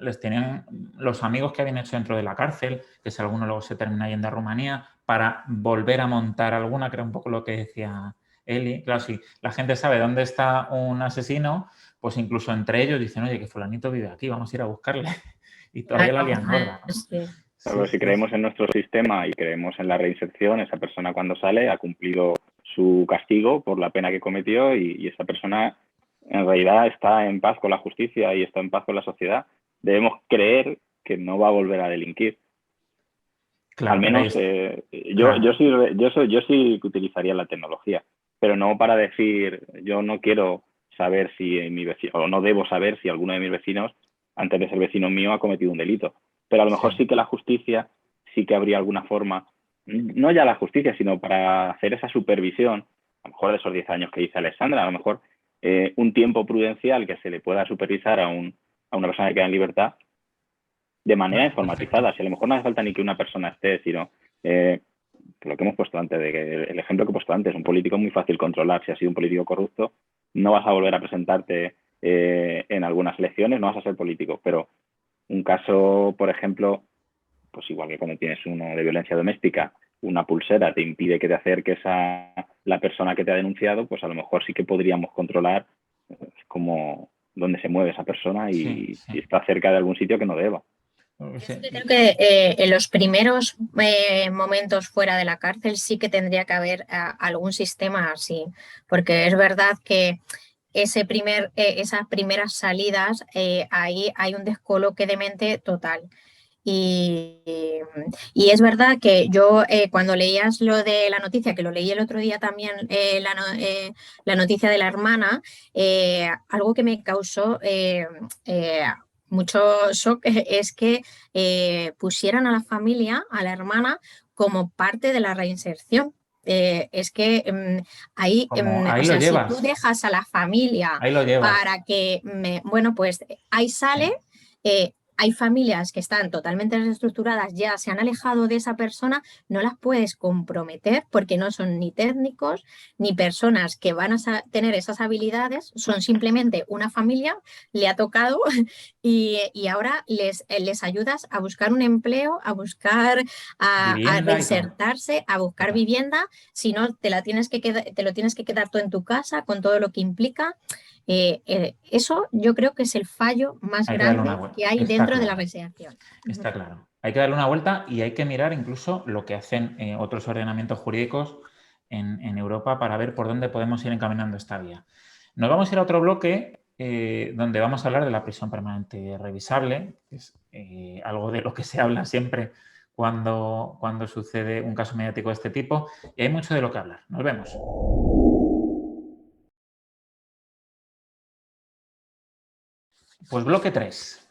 les tenían los amigos que habían hecho dentro de la cárcel, que si alguno luego se termina yendo a Rumanía, para volver a montar alguna, que era un poco lo que decía Eli. Claro, si la gente sabe dónde está un asesino, pues incluso entre ellos dicen, oye, que fulanito vive aquí, vamos a ir a buscarle. Y todavía la lían gorda, ¿no? Sí. Pero si creemos en nuestro sistema y creemos en la reinserción, esa persona cuando sale ha cumplido su castigo por la pena que cometió y esa persona en realidad está en paz con la justicia y está en paz con la sociedad. Debemos creer que no va a volver a delinquir. Claro, Al menos claro. yo sí utilizaría la tecnología, pero no para decir, yo no quiero saber si mi vecino, o no debo saber si alguno de mis vecinos, antes de ser vecino mío, ha cometido un delito. Pero a lo mejor sí que la justicia, sí que habría alguna forma, no ya la justicia, sino para hacer esa supervisión, a lo mejor de esos 10 años que dice Alexandra, a lo mejor un tiempo prudencial que se le pueda supervisar a una persona que queda en libertad de manera informatizada. Si a lo mejor no hace falta ni que una persona esté, sino lo que hemos puesto antes, el ejemplo que he puesto antes, un político es muy fácil controlar. Si has sido un político corrupto, no vas a volver a presentarte en algunas elecciones, no vas a ser político. Pero un caso, por ejemplo, pues igual que cuando tienes uno de violencia doméstica, una pulsera te impide que te acerques a la persona que te ha denunciado, pues a lo mejor sí que podríamos controlar cómo, dónde se mueve esa persona y si está cerca de algún sitio que no deba. Yo creo que en los primeros momentos fuera de la cárcel sí que tendría que haber algún sistema así, porque es verdad que esas primeras salidas, ahí hay un descoloque de mente total. Y, y es verdad que yo cuando leías lo de la noticia, que lo leí el otro día también, la noticia de la hermana, algo que me causó mucho shock es que pusieran a la familia, a la hermana, como parte de la reinserción. Es que ahí, o Ahí lo sea, si tú llevas, dejas a la familia ahí lo llevas. para que, bueno, pues ahí sale. Hay familias que están totalmente desestructuradas, ya se han alejado de esa persona, no las puedes comprometer porque no son ni técnicos ni personas que van a tener esas habilidades, son simplemente una familia, le ha tocado y ahora les ayudas a buscar un empleo, a buscar, a Vivienda y todo. reinsertarse, a buscar Total. vivienda, si no te lo tienes que quedar tú en tu casa con todo lo que implica. Eso yo creo que es el fallo más Hay que darle una grande vuelta. que hay Está dentro de la claro. reinserción. Está claro. Hay que darle una vuelta y hay que mirar incluso lo que hacen otros ordenamientos jurídicos en Europa para ver por dónde podemos ir encaminando esta vía. Nos vamos a ir a otro bloque donde vamos a hablar de la prisión permanente revisable, que es algo de lo que se habla siempre cuando sucede un caso mediático de este tipo, y hay mucho de lo que hablar. Nos vemos. Pues bloque 3.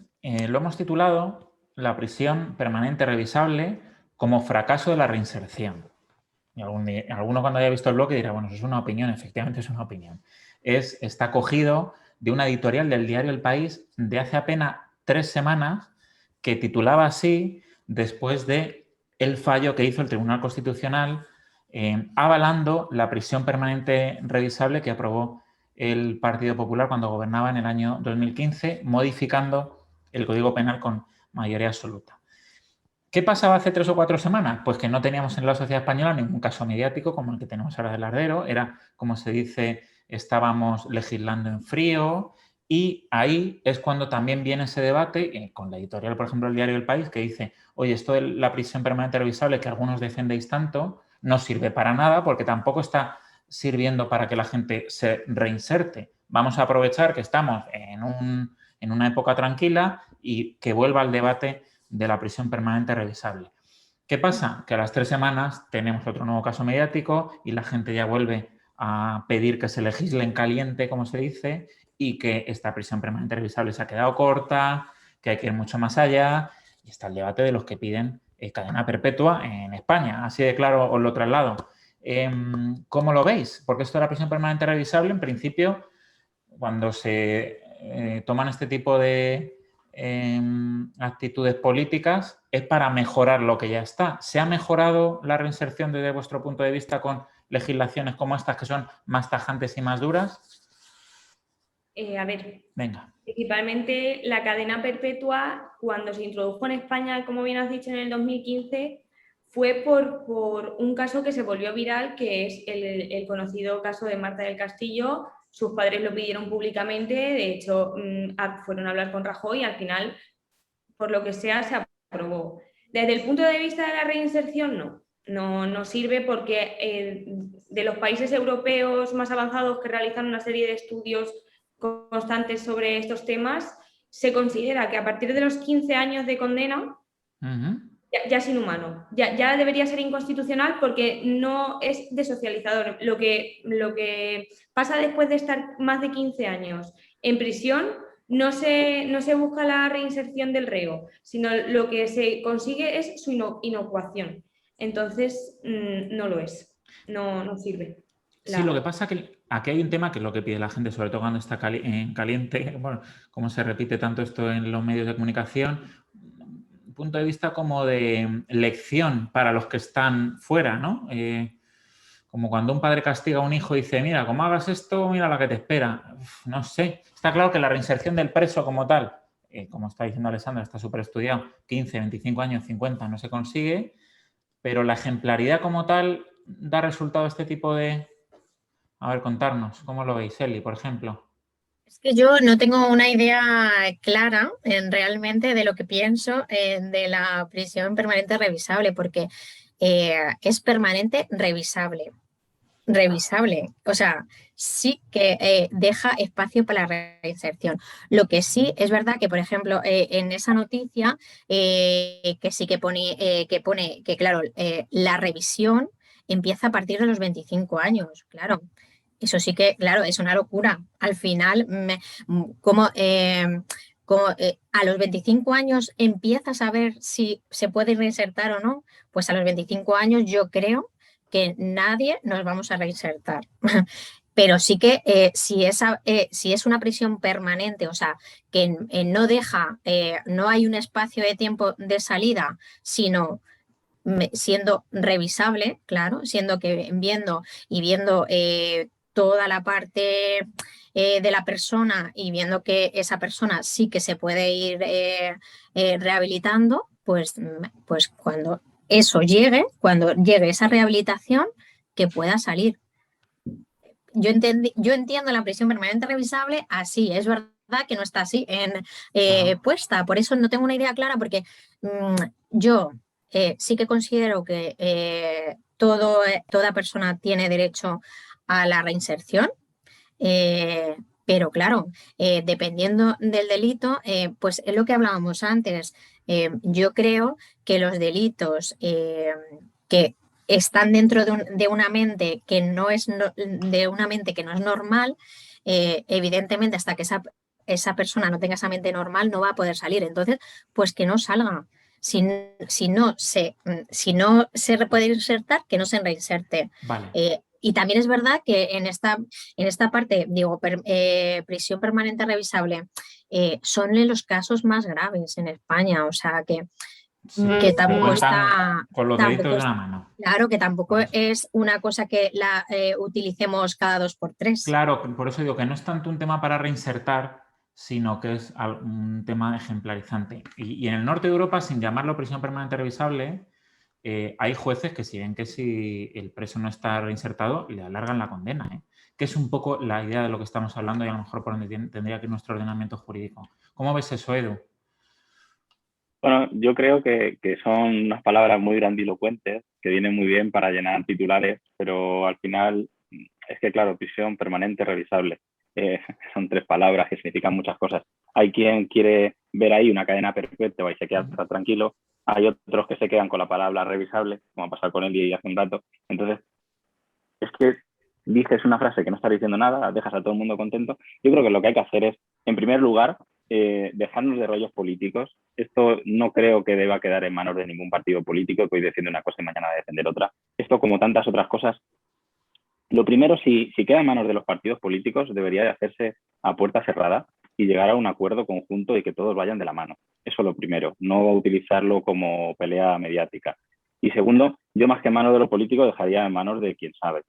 Lo hemos titulado La prisión permanente revisable como fracaso de la reinserción. Y alguno cuando haya visto el bloque dirá, bueno, eso es una opinión, efectivamente es una opinión. Está cogido de una editorial del diario El País de hace apenas 3 semanas que titulaba así después de el fallo que hizo el Tribunal Constitucional avalando la prisión permanente revisable que aprobó el Partido Popular cuando gobernaba en el año 2015, modificando el Código Penal con mayoría absoluta. ¿Qué pasaba hace 3 o 4 semanas? Pues que no teníamos en la sociedad española ningún caso mediático como el que tenemos ahora del Ardero. Era, como se dice estábamos legislando en frío, y ahí es cuando también viene ese debate con la editorial, por ejemplo, el diario El País, que dice, oye, esto de la prisión permanente revisable que algunos defendéis tanto, no sirve para nada porque tampoco está sirviendo para que la gente se reinserte. Vamos a aprovechar que estamos en una época tranquila y que vuelva el debate de la prisión permanente revisable. ¿Qué pasa? Que a las 3 semanas tenemos otro nuevo caso mediático y la gente ya vuelve a pedir que se legisle en caliente, como se dice, y que esta prisión permanente revisable se ha quedado corta, que hay que ir mucho más allá, y está el debate de los que piden cadena perpetua en España. Así de claro os lo traslado. ¿Cómo lo veis? Porque esto de la prisión permanente revisable, en principio, cuando se toman este tipo de actitudes políticas, es para mejorar lo que ya está. ¿Se ha mejorado la reinserción desde vuestro punto de vista con legislaciones como estas que son más tajantes y más duras? A ver, venga. Principalmente la cadena perpetua, cuando se introdujo en España, como bien has dicho, en el 2015, fue por un caso que se volvió viral, que es el conocido caso de Marta del Castillo. Sus padres lo pidieron públicamente, de hecho, fueron a hablar con Rajoy y al final, por lo que sea, se aprobó. Desde el punto de vista de la reinserción, no sirve porque de los países europeos más avanzados que realizan una serie de estudios constantes sobre estos temas, se considera que a partir de los 15 años de condena ya es inhumano, ya debería ser inconstitucional porque no es desocializador. Lo que pasa después de estar más de 15 años en prisión no se busca la reinserción del reo, sino lo que se consigue es su inocuación. Entonces, no lo es, no sirve. Sí, lo que pasa es que aquí hay un tema que es lo que pide la gente, sobre todo cuando está caliente, bueno, como se repite tanto esto en los medios de comunicación, un punto de vista como de lección para los que están fuera, ¿no? Como cuando un padre castiga a un hijo y dice, mira, como hagas esto, mira la que te espera. No sé, está claro que la reinserción del preso como tal, como está diciendo Alessandra, está súper estudiado, 15, 25 años, 50, no se consigue, pero la ejemplaridad como tal da resultado a este tipo de... A ver, contarnos, ¿cómo lo veis, Eli, por ejemplo? Es que yo no tengo una idea clara realmente de lo que pienso de la prisión permanente revisable, porque es permanente revisable. O sea, sí que deja espacio para la reinserción. Lo que sí es verdad que, por ejemplo, en esa noticia que sí que pone que, claro, la revisión empieza a partir de los 25 años, claro. Eso sí que, claro, es una locura. Al final, como a los 25 años empiezas a ver si se puede reinsertar o no, pues a los 25 años yo creo que nadie nos vamos a reinsertar. Pero sí que si es una prisión permanente, o sea, que no deja, no hay un espacio de tiempo de salida, sino siendo revisable, claro, siendo que viendo toda la parte de la persona y viendo que esa persona sí que se puede ir rehabilitando, pues cuando eso llegue, cuando llegue esa rehabilitación, que pueda salir. Yo entiendo la prisión permanente revisable así, es verdad que no está así puesta, por eso no tengo una idea clara, porque yo sí que considero que toda persona tiene derecho a la reinserción, pero claro, dependiendo del delito, pues es lo que hablábamos antes. Yo creo que los delitos que están dentro de una mente que no es normal, evidentemente hasta que esa persona no tenga esa mente normal no va a poder salir. Entonces, pues que no salga. Si no se puede insertar, que no se reinserte. Vale. Y también es verdad que en esta parte, digo, prisión permanente revisable, son los casos más graves en España, o sea que tampoco está... Con los deditos de una mano. Claro, que tampoco es una cosa que la utilicemos cada 2 por 3. Claro, por eso digo que no es tanto un tema para reinsertar, sino que es un tema ejemplarizante. Y en el norte de Europa, sin llamarlo prisión permanente revisable, hay jueces que si ven que si el preso no está reinsertado, le alargan la condena, ¿eh? Que es un poco la idea de lo que estamos hablando y a lo mejor por donde tendría que ir nuestro ordenamiento jurídico. ¿Cómo ves eso, Edu? Bueno, yo creo que son unas palabras muy grandilocuentes que vienen muy bien para llenar titulares, pero al final es que, claro, prisión permanente revisable. Son 3 palabras que significan muchas cosas. Hay quien quiere ver ahí una cadena perpetua y se queda tranquilo. Hay otros que se quedan con la palabra revisable, como ha pasado con él y hace un rato. Entonces, es que dices una frase que no estás diciendo nada, dejas a todo el mundo contento. Yo creo que lo que hay que hacer es, en primer lugar, dejarnos de rollos políticos. Esto no creo que deba quedar en manos de ningún partido político que hoy defiende una cosa y mañana va a defender otra. Esto, como tantas otras cosas, lo primero, si queda en manos de los partidos políticos, debería de hacerse a puerta cerrada y llegar a un acuerdo conjunto y que todos vayan de la mano. Eso es lo primero, no utilizarlo como pelea mediática. Y segundo, yo más que en manos de los políticos dejaría en manos de quien sabe.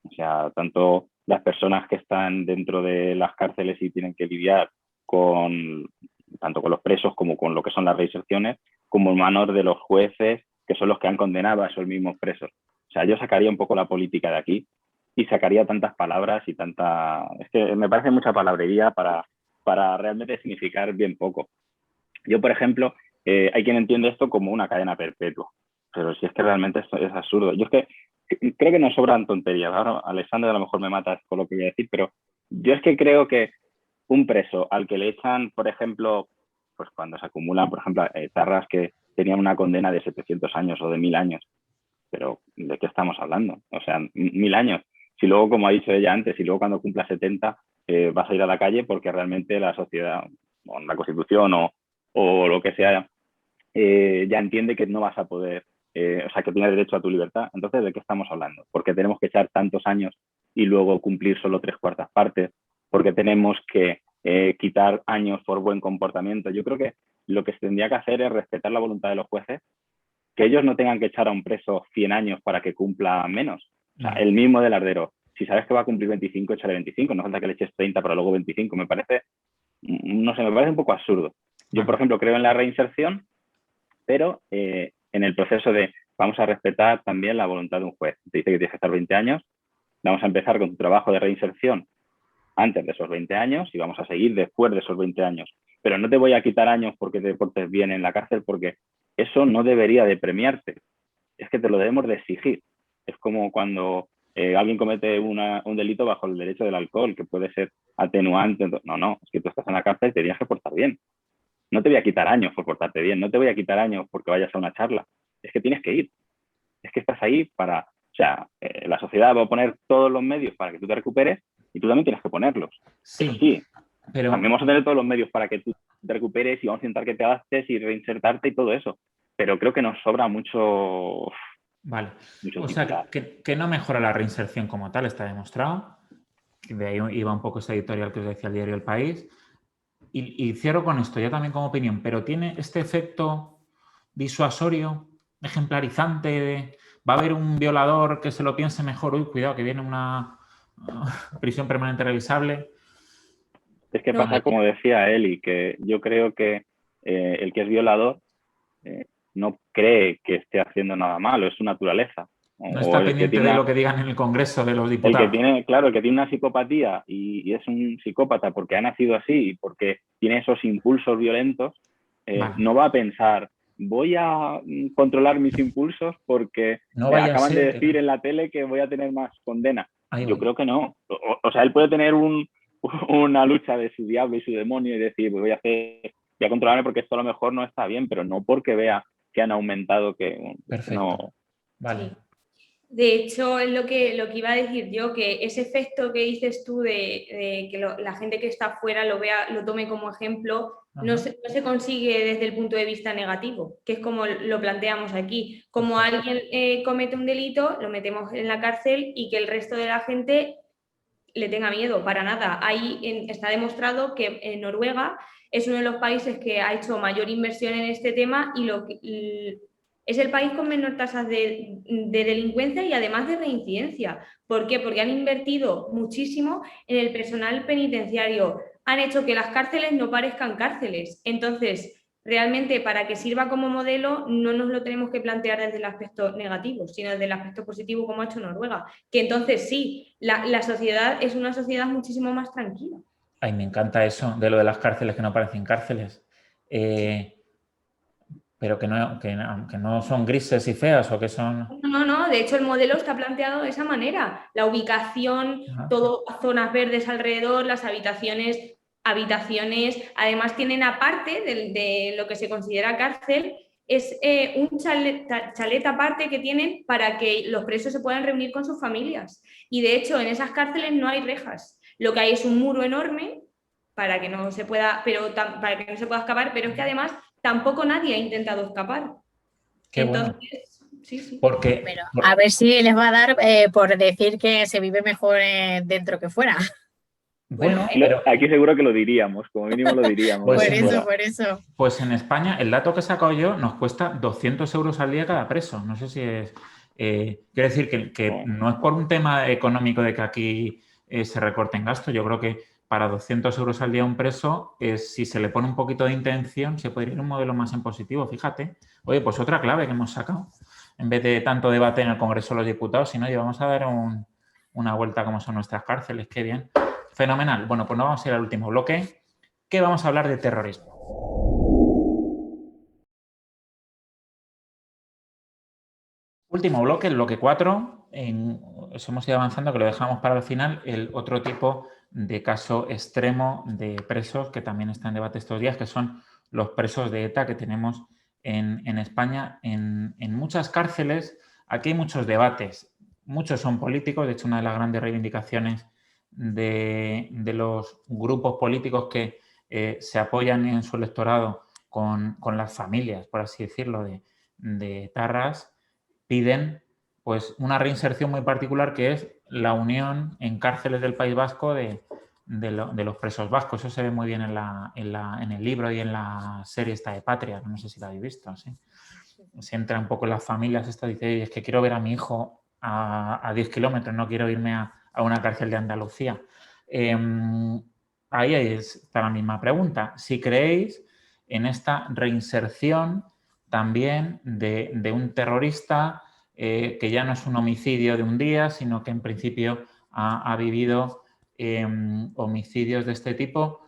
O sea, tanto las personas que están dentro de las cárceles y tienen que lidiar tanto con los presos como con lo que son las reinserciones, como en manos de los jueces, que son los que han condenado a esos mismos presos. O sea, yo sacaría un poco la política de aquí y sacaría tantas palabras y tanta... Es que me parece mucha palabrería para realmente significar bien poco. Yo, por ejemplo, hay quien entiende esto como una cadena perpetua, pero si es que realmente esto es absurdo. Yo es que creo que nos sobran tonterías. Ahora, Alexander, a lo mejor me matas por lo que voy a decir, pero yo es que creo que un preso al que le echan, por ejemplo, pues cuando se acumulan, por ejemplo, tarras que tenían una condena de 700 años o de 1000 años, pero ¿de qué estamos hablando? O sea, 1000 años. Si luego, como ha dicho ella antes, si luego cuando cumpla 70 vas a ir a la calle porque realmente la sociedad, o la Constitución o lo que sea, ya entiende que no vas a poder, o sea, que tienes derecho a tu libertad. Entonces, ¿de qué estamos hablando? Porque tenemos que echar tantos años y luego cumplir solo 3/4 partes, porque tenemos que quitar años por buen comportamiento. Yo creo que lo que se tendría que hacer es respetar la voluntad de los jueces, que ellos no tengan que echar a un preso 100 años para que cumpla menos. O sea, el mismo del Ardero. Si sabes que va a cumplir 25, échale 25. No falta que le eches 30 para luego 25. Me parece, no sé, me parece un poco absurdo. Yo, por ejemplo, creo en la reinserción, pero en el proceso de vamos a respetar también la voluntad de un juez. Te dice que tienes que estar 20 años. Vamos a empezar con tu trabajo de reinserción antes de esos 20 años y vamos a seguir después de esos 20 años. Pero no te voy a quitar años porque te portes bien en la cárcel, porque eso no debería de premiarte. Es que te lo debemos de exigir. Es como cuando alguien comete un delito bajo el derecho del alcohol, que puede ser atenuante. No, es que tú estás en la cárcel y te tienes que portar bien. No te voy a quitar años por portarte bien, no te voy a quitar años porque vayas a una charla. Es que tienes que ir. Es que estás ahí para... O sea, la sociedad va a poner todos los medios para que tú te recuperes y tú también tienes que ponerlos. Sí, pero... También vamos a tener todos los medios para que tú te recuperes y vamos a intentar que te adaptes y reinsertarte y todo eso. Pero creo que nos sobra mucho... Vale, o sea, que no mejora la reinserción como tal, está demostrado. De ahí iba un poco esa editorial que os decía el diario El País. Y cierro con esto, ya también como opinión, pero tiene este efecto disuasorio, ejemplarizante, va a haber un violador que se lo piense mejor, uy, cuidado, que viene una prisión permanente revisable. Es que pasa, como decía Eli, que yo creo que el que es violador no cree que esté haciendo nada malo, es su naturaleza. No está pendiente de lo que digan en el Congreso de los diputados. El que tiene una psicopatía y es un psicópata porque ha nacido así y porque tiene esos impulsos violentos, no va a pensar, voy a controlar mis impulsos porque acaban de decir en la tele que voy a tener más condena. Yo creo que no. O sea, él puede tener una lucha de su diablo y su demonio y decir, voy a controlarme porque esto a lo mejor no está bien, pero no porque vea que han aumentado que... Perfecto. No. Vale. Sí. De hecho, es lo que iba a decir yo, que ese efecto que dices tú de que la gente que está afuera lo tome como ejemplo, no se consigue desde el punto de vista negativo, que es como lo planteamos aquí. Como alguien comete un delito, lo metemos en la cárcel y que el resto de la gente le tenga miedo, para nada. Ahí está demostrado que en Noruega es uno de los países que ha hecho mayor inversión en este tema y es el país con menor tasas de delincuencia y además de reincidencia. ¿Por qué? Porque han invertido muchísimo en el personal penitenciario. Han hecho que las cárceles no parezcan cárceles. Entonces, realmente para que sirva como modelo no nos lo tenemos que plantear desde el aspecto negativo, sino desde el aspecto positivo como ha hecho Noruega. Que entonces sí, la sociedad es una sociedad muchísimo más tranquila. Ay, me encanta eso de lo de las cárceles que no parecen cárceles. Pero que no son grises y feas o que son... No, de hecho el modelo está planteado de esa manera. La ubicación, todo zonas verdes alrededor, las habitaciones, además tienen aparte de lo que se considera cárcel, es un chalet aparte que tienen para que los presos se puedan reunir con sus familias. Y de hecho en esas cárceles no hay rejas. Lo que hay es un muro enorme para que no se pueda, para que no se pueda escapar, pero es que además tampoco nadie ha intentado escapar. Qué Entonces, bueno. sí. Porque, Pero a ver si les va a dar por decir que se vive mejor dentro que fuera. bueno, Aquí seguro que lo diríamos, como mínimo lo diríamos. Pues Por eso. Pues en España, el dato que he sacado yo nos cuesta 200 euros al día cada preso. No sé si es... quiero decir que no es por un tema económico de que aquí se recorten gastos. Yo creo que para 200 euros al día un preso, si se le pone un poquito de intención, se puede ir a un modelo más en positivo, fíjate. Oye, pues otra clave que hemos sacado. En vez de tanto debate en el Congreso de los Diputados, sino vamos a dar una vuelta como son nuestras cárceles. Qué bien. Fenomenal. Bueno, pues nos vamos a ir al último bloque, que vamos a hablar de terrorismo. Último bloque, el bloque 4. Hemos ido avanzando, que lo dejamos para el final, el otro tipo de caso extremo de presos que también está en debate estos días, que son los presos de ETA que tenemos en España. En muchas cárceles, aquí hay muchos debates, muchos son políticos. De hecho, una de las grandes reivindicaciones de los grupos políticos que se apoyan en su electorado con las familias, por así decirlo, de etarras, piden pues una reinserción muy particular, que es la unión en cárceles del País Vasco de los presos vascos. Eso se ve muy bien en el libro y en la serie esta de Patria, no sé si la habéis visto. ¿Sí? Se entra un poco en las familias, dice, es que quiero ver a mi hijo a 10 kilómetros, no quiero irme a una cárcel de Andalucía. Ahí está la misma pregunta. Si creéis en esta reinserción también de un terrorista que ya no es un homicidio de un día, sino que en principio ha vivido homicidios de este tipo.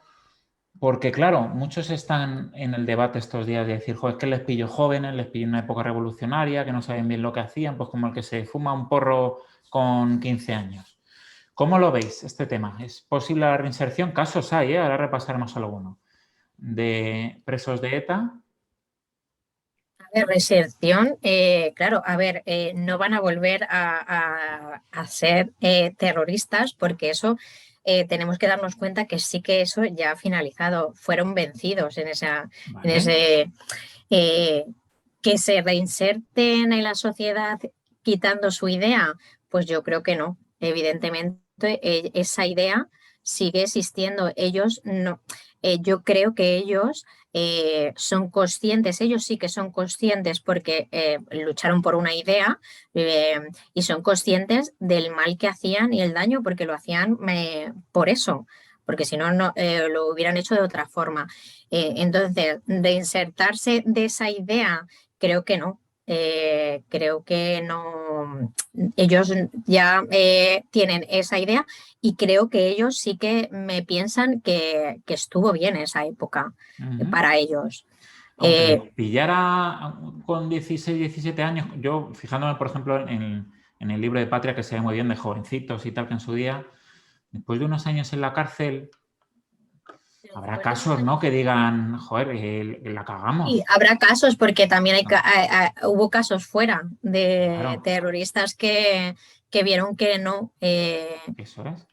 Porque, claro, muchos están en el debate estos días de decir, es que les pillo jóvenes, les pillo en una época revolucionaria, que no saben bien lo que hacían, pues como el que se fuma un porro con 15 años. ¿Cómo lo veis este tema? ¿Es posible la reinserción? Casos hay, ahora repasaremos alguno. De presos de ETA. De reinserción, claro, a ver, no van a volver a ser terroristas, porque eso tenemos que darnos cuenta que sí que eso ya ha finalizado, fueron vencidos en ese que se reinserten en la sociedad quitando su idea, pues yo creo que no. Evidentemente, esa idea sigue existiendo. Ellos no, yo creo que ellos son conscientes, ellos sí que son conscientes porque lucharon por una idea y son conscientes del mal que hacían y el daño, porque lo hacían por eso, porque si no, lo hubieran hecho de otra forma. Entonces, de insertarse de esa idea, creo que no. Creo que no, ellos ya tienen esa idea y creo que ellos sí que me piensan que estuvo bien esa época para ellos. Aunque les pillara con 16, 17 años, yo fijándome, por ejemplo, en el libro de Patria, que se ve muy bien de jovencitos y tal, que en su día, después de unos años en la cárcel, habrá casos, ¿no?, que digan, la cagamos. Y habrá casos, porque también hubo casos fuera de terroristas que vieron que no. Eso es.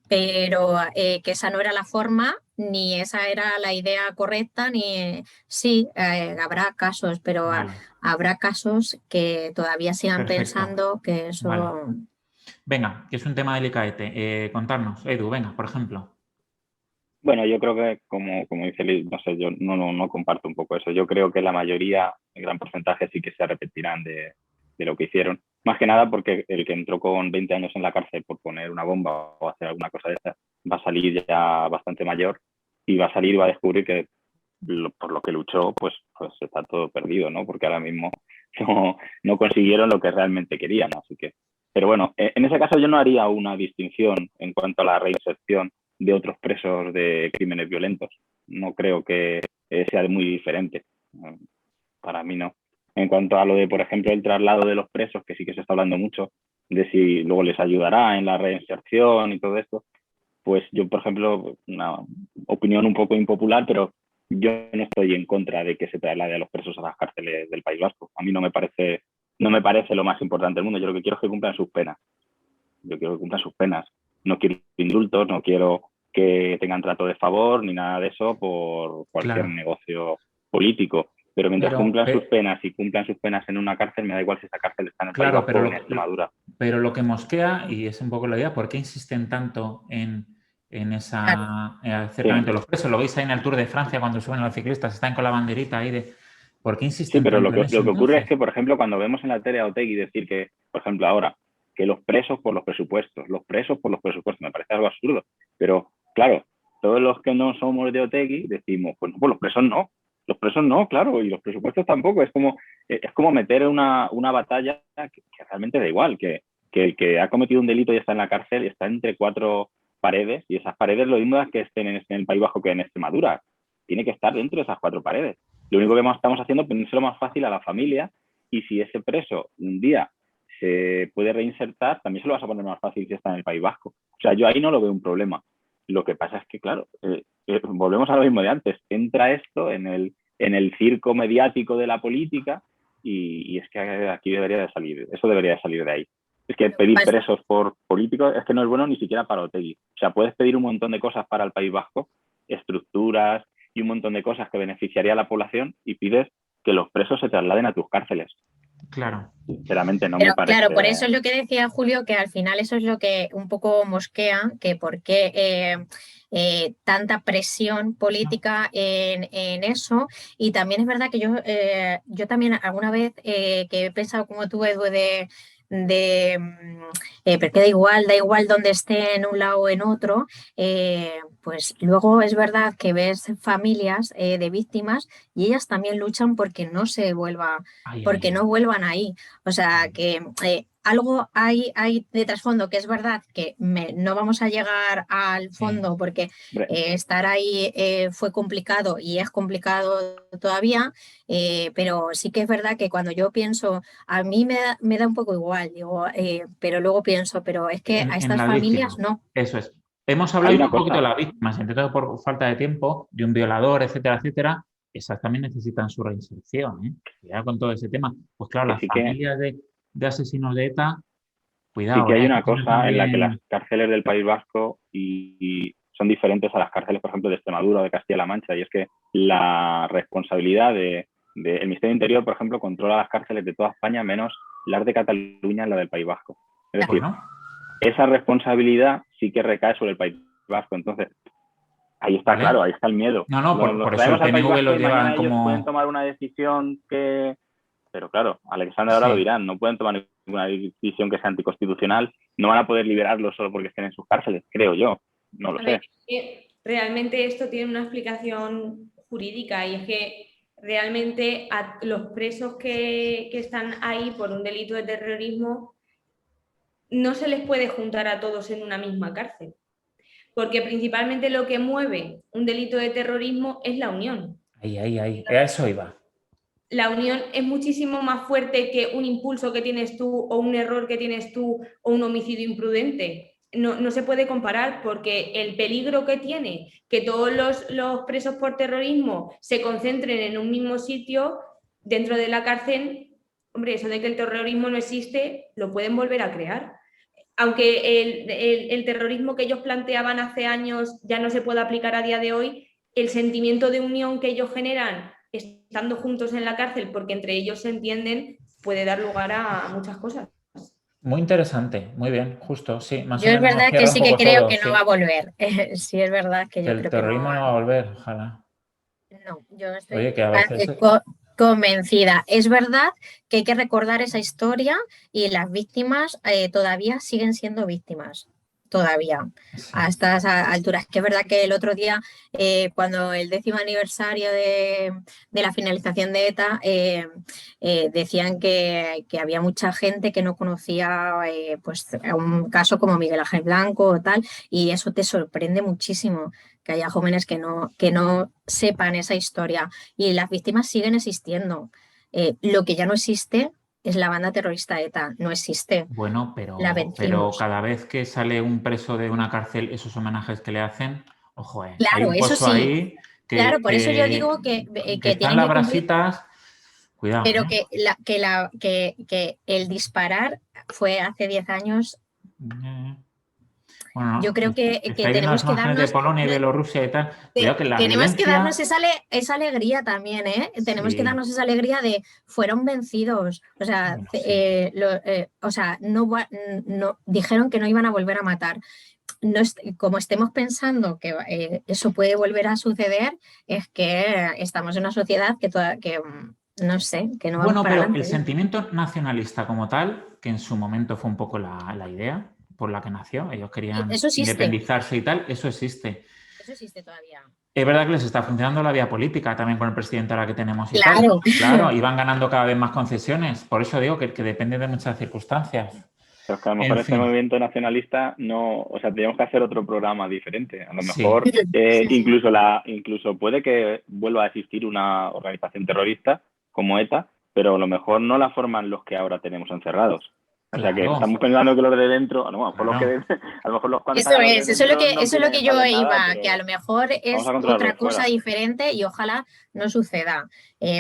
Pero que esa no era la forma, ni esa era la idea correcta, ni sí, habrá casos, pero habrá casos que todavía sigan pensando que eso... Vale. Venga, que es un tema delicadete. Contarnos, Edu, venga, por ejemplo. Bueno, yo creo que, como dice Liz, no sé, yo no comparto un poco eso. Yo creo que la mayoría, el gran porcentaje, sí que se arrepentirán de lo que hicieron. Más que nada porque el que entró con 20 años en la cárcel por poner una bomba o hacer alguna cosa de esa, va a salir ya bastante mayor y va a salir y va a descubrir que por lo que luchó, pues está todo perdido, ¿no? Porque ahora mismo no consiguieron lo que realmente querían, así que... Pero bueno, en ese caso yo no haría una distinción en cuanto a la reinserción de otros presos de crímenes violentos. No creo que sea muy diferente. Para mí no. En cuanto a lo de, por ejemplo, el traslado de los presos, que sí que se está hablando mucho, de si luego les ayudará en la reinserción y todo esto, pues yo, por ejemplo, una opinión un poco impopular, pero yo no estoy en contra de que se traslade a los presos a las cárceles del País Vasco. A mí no me parece lo más importante del mundo. Yo lo que quiero es que cumplan sus penas. Yo quiero que cumplan sus penas. No quiero indultos, no quiero que tengan trato de favor ni nada de eso por cualquier negocio político. Pero mientras cumplan sus penas y cumplan sus penas en una cárcel, me da igual si esa cárcel está en el País Vasco o en Extremadura. Pero lo que mosquea, y es un poco la idea, ¿por qué insisten tanto en esa acercamiento de los presos? Lo veis ahí en el Tour de Francia cuando suben los ciclistas, están con la banderita ahí de... ¿Por qué insisten tanto en eso? Sí, pero lo que ocurre entonces? es que, por ejemplo, cuando vemos en la tele a Otegi decir que, por ejemplo, ahora, que los presos por los presupuestos, me parece algo absurdo. Pero, claro, todos los que no somos de Otegi decimos, pues los presos no. Los presos no, claro, y los presupuestos tampoco. Es como meter una batalla que realmente da igual, que el que ha cometido un delito y está en la cárcel está entre 4 paredes, y esas paredes lo mismo que estén en el País Vasco que en Extremadura. Tiene que estar dentro de esas 4 paredes. Lo único que estamos haciendo es ponérselo más fácil a la familia, y si ese preso un día se puede reinsertar, también se lo vas a poner más fácil si está en el País Vasco. O sea, yo ahí no lo veo un problema. Lo que pasa es que, claro, volvemos a lo mismo de antes. Entra esto en el circo mediático de la política y es que aquí debería de salir de ahí. Es que pedir presos por políticos es que no es bueno ni siquiera para Otegi. O sea, puedes pedir un montón de cosas para el País Vasco, estructuras y un montón de cosas que beneficiaría a la población, y pides que los presos se trasladen a tus cárceles. Claro. Sinceramente no me parece... Claro, por eso es lo que decía Julio, que al final eso es lo que un poco mosquea, que por qué tanta presión política en eso. Y también es verdad que yo también alguna vez que he pensado como tú, Edu, porque da igual donde esté en un lado o en otro, pues luego es verdad que ves familias de víctimas y ellas también luchan porque no se vuelva, no vuelvan ahí. O sea, que algo hay de trasfondo, que es verdad que no vamos a llegar al fondo porque estar ahí fue complicado y es complicado todavía, pero sí que es verdad que cuando yo pienso, a mí me da un poco igual, digo, pero luego pienso, pero es que a estas familias no. Eso es. Hemos hablado un poquito de las víctimas, entiendo por falta de tiempo, de un violador, etcétera, etcétera. Esas también necesitan su reinserción, ¿eh? Cuidado con todo ese tema. Pues claro, las familias de asesinos de ETA, cuidado. Sí que hay una cosa en la que las cárceles del País Vasco y son diferentes a las cárceles, por ejemplo, de Extremadura o de Castilla-La Mancha, y es que la responsabilidad el Ministerio del Interior, por ejemplo, controla las cárceles de toda España menos las de Cataluña y la del País Vasco. Es decir, esa responsabilidad sí que recae sobre el País Vasco. Entonces, ahí está, claro, ahí está el miedo. Por eso el PNV lo llevan como... Ellos pueden tomar una decisión que... Pero claro, Alexander ahora lo dirán, no pueden tomar ninguna decisión que sea anticonstitucional, no van a poder liberarlos solo porque estén en sus cárceles, creo yo, no lo sé. Realmente esto tiene una explicación jurídica, y es que realmente a los presos que están ahí por un delito de terrorismo no se les puede juntar a todos en una misma cárcel, porque principalmente lo que mueve un delito de terrorismo es la unión. Ahí, a eso iba. La unión es muchísimo más fuerte que un impulso que tienes tú, o un error que tienes tú, o un homicidio imprudente. No se puede comparar, porque el peligro que tiene que todos los presos por terrorismo se concentren en un mismo sitio dentro de la cárcel, hombre, eso de que el terrorismo no existe, lo pueden volver a crear. Aunque el terrorismo que ellos planteaban hace años ya no se puede aplicar a día de hoy, el sentimiento de unión que ellos generan estando juntos en la cárcel, porque entre ellos se entienden, puede dar lugar a muchas cosas. Muy interesante, muy bien, justo, sí. Yo es verdad que sí que creo que no va a volver. Sí, es verdad que yo creo que el terrorismo no va a volver, ojalá. No, yo estoy convencida. Es verdad que hay que recordar esa historia, y las víctimas todavía siguen siendo víctimas. todavía Sí. a estas alturas. Que es verdad que el otro día, cuando el 10º aniversario de la finalización de ETA, decían que había mucha gente que no conocía pues, un caso como Miguel Ángel Blanco o tal, y eso te sorprende muchísimo, que haya jóvenes que no sepan esa historia. Y las víctimas siguen existiendo. Lo que ya no existe es la banda terrorista ETA, no existe. Bueno, pero La vencimos. cada vez que sale un preso de una cárcel, esos homenajes que le hacen, ojo, hay Claro, un eso pozo sí. ahí que, Claro, por eso yo digo que están tienen las que cumplir, brasitas, cuidado. pero ¿eh? que el disparar fue hace 10 años. Bueno, Yo creo que estáis viendo tenemos las que imágenes de darnos, Polonia y Bielorrusia y tal. Cuidado que la tenemos que violencia... darnos esa alegría también, ¿eh? Tenemos que Sí. darnos esa alegría de fueron vencidos. O sea, Bueno, sí. o sea, no dijeron que no iban a volver a matar. No como estemos pensando que eso puede volver a suceder, es que estamos en una sociedad que no sé, que no vamos Bueno, para pero adelante. el sentimiento nacionalista como tal, que en su momento fue un poco la idea por la que nació, ellos querían Eso existe. independizarse y tal, eso existe. Eso existe todavía. Es verdad que les está funcionando la vía política también con el presidente ahora que tenemos y Claro. tal. Claro, y van ganando cada vez más concesiones. Por eso digo que depende de muchas circunstancias. Pero es que a lo mejor este movimiento nacionalista no, o sea, tendríamos que hacer otro programa diferente. A lo mejor incluso puede que vuelva a existir una organización terrorista como ETA, pero a lo mejor no la forman los que ahora tenemos encerrados. O sea que estamos pensando que los de dentro, a lo mejor los cuantos eso es lo que yo iba, que a lo mejor es otra cosa diferente y ojalá no suceda,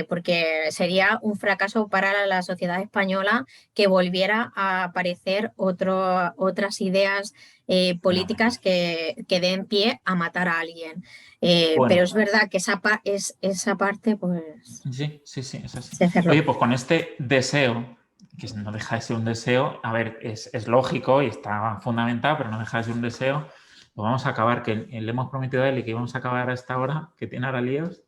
porque sería un fracaso para la sociedad española que volviera a aparecer otras ideas políticas que den pie a matar a alguien. Pero es verdad que esa parte, pues... Sí, es así. Se cerró. Oye, pues con este deseo, que no deja de ser un deseo, a ver, es lógico y está fundamentado, pero no deja de ser un deseo, pues vamos a acabar, que le hemos prometido a Eli que íbamos a acabar a esta hora, que tiene ahora líos.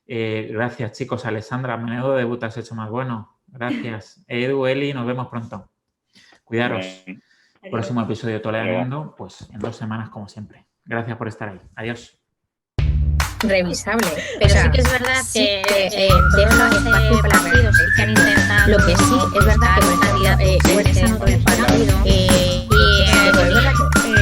Gracias, chicos. Alessandra, menudo debut has hecho más bueno. Gracias. Edu, Eli, nos vemos pronto. Cuidaros. Próximo episodio de Toledaneando, pues en 2 semanas como siempre. Gracias por estar ahí. Adiós. Revisable, pero sí que es verdad que deja espacio para partidos que han intentado. Lo que sí es verdad que por esa no todo el partido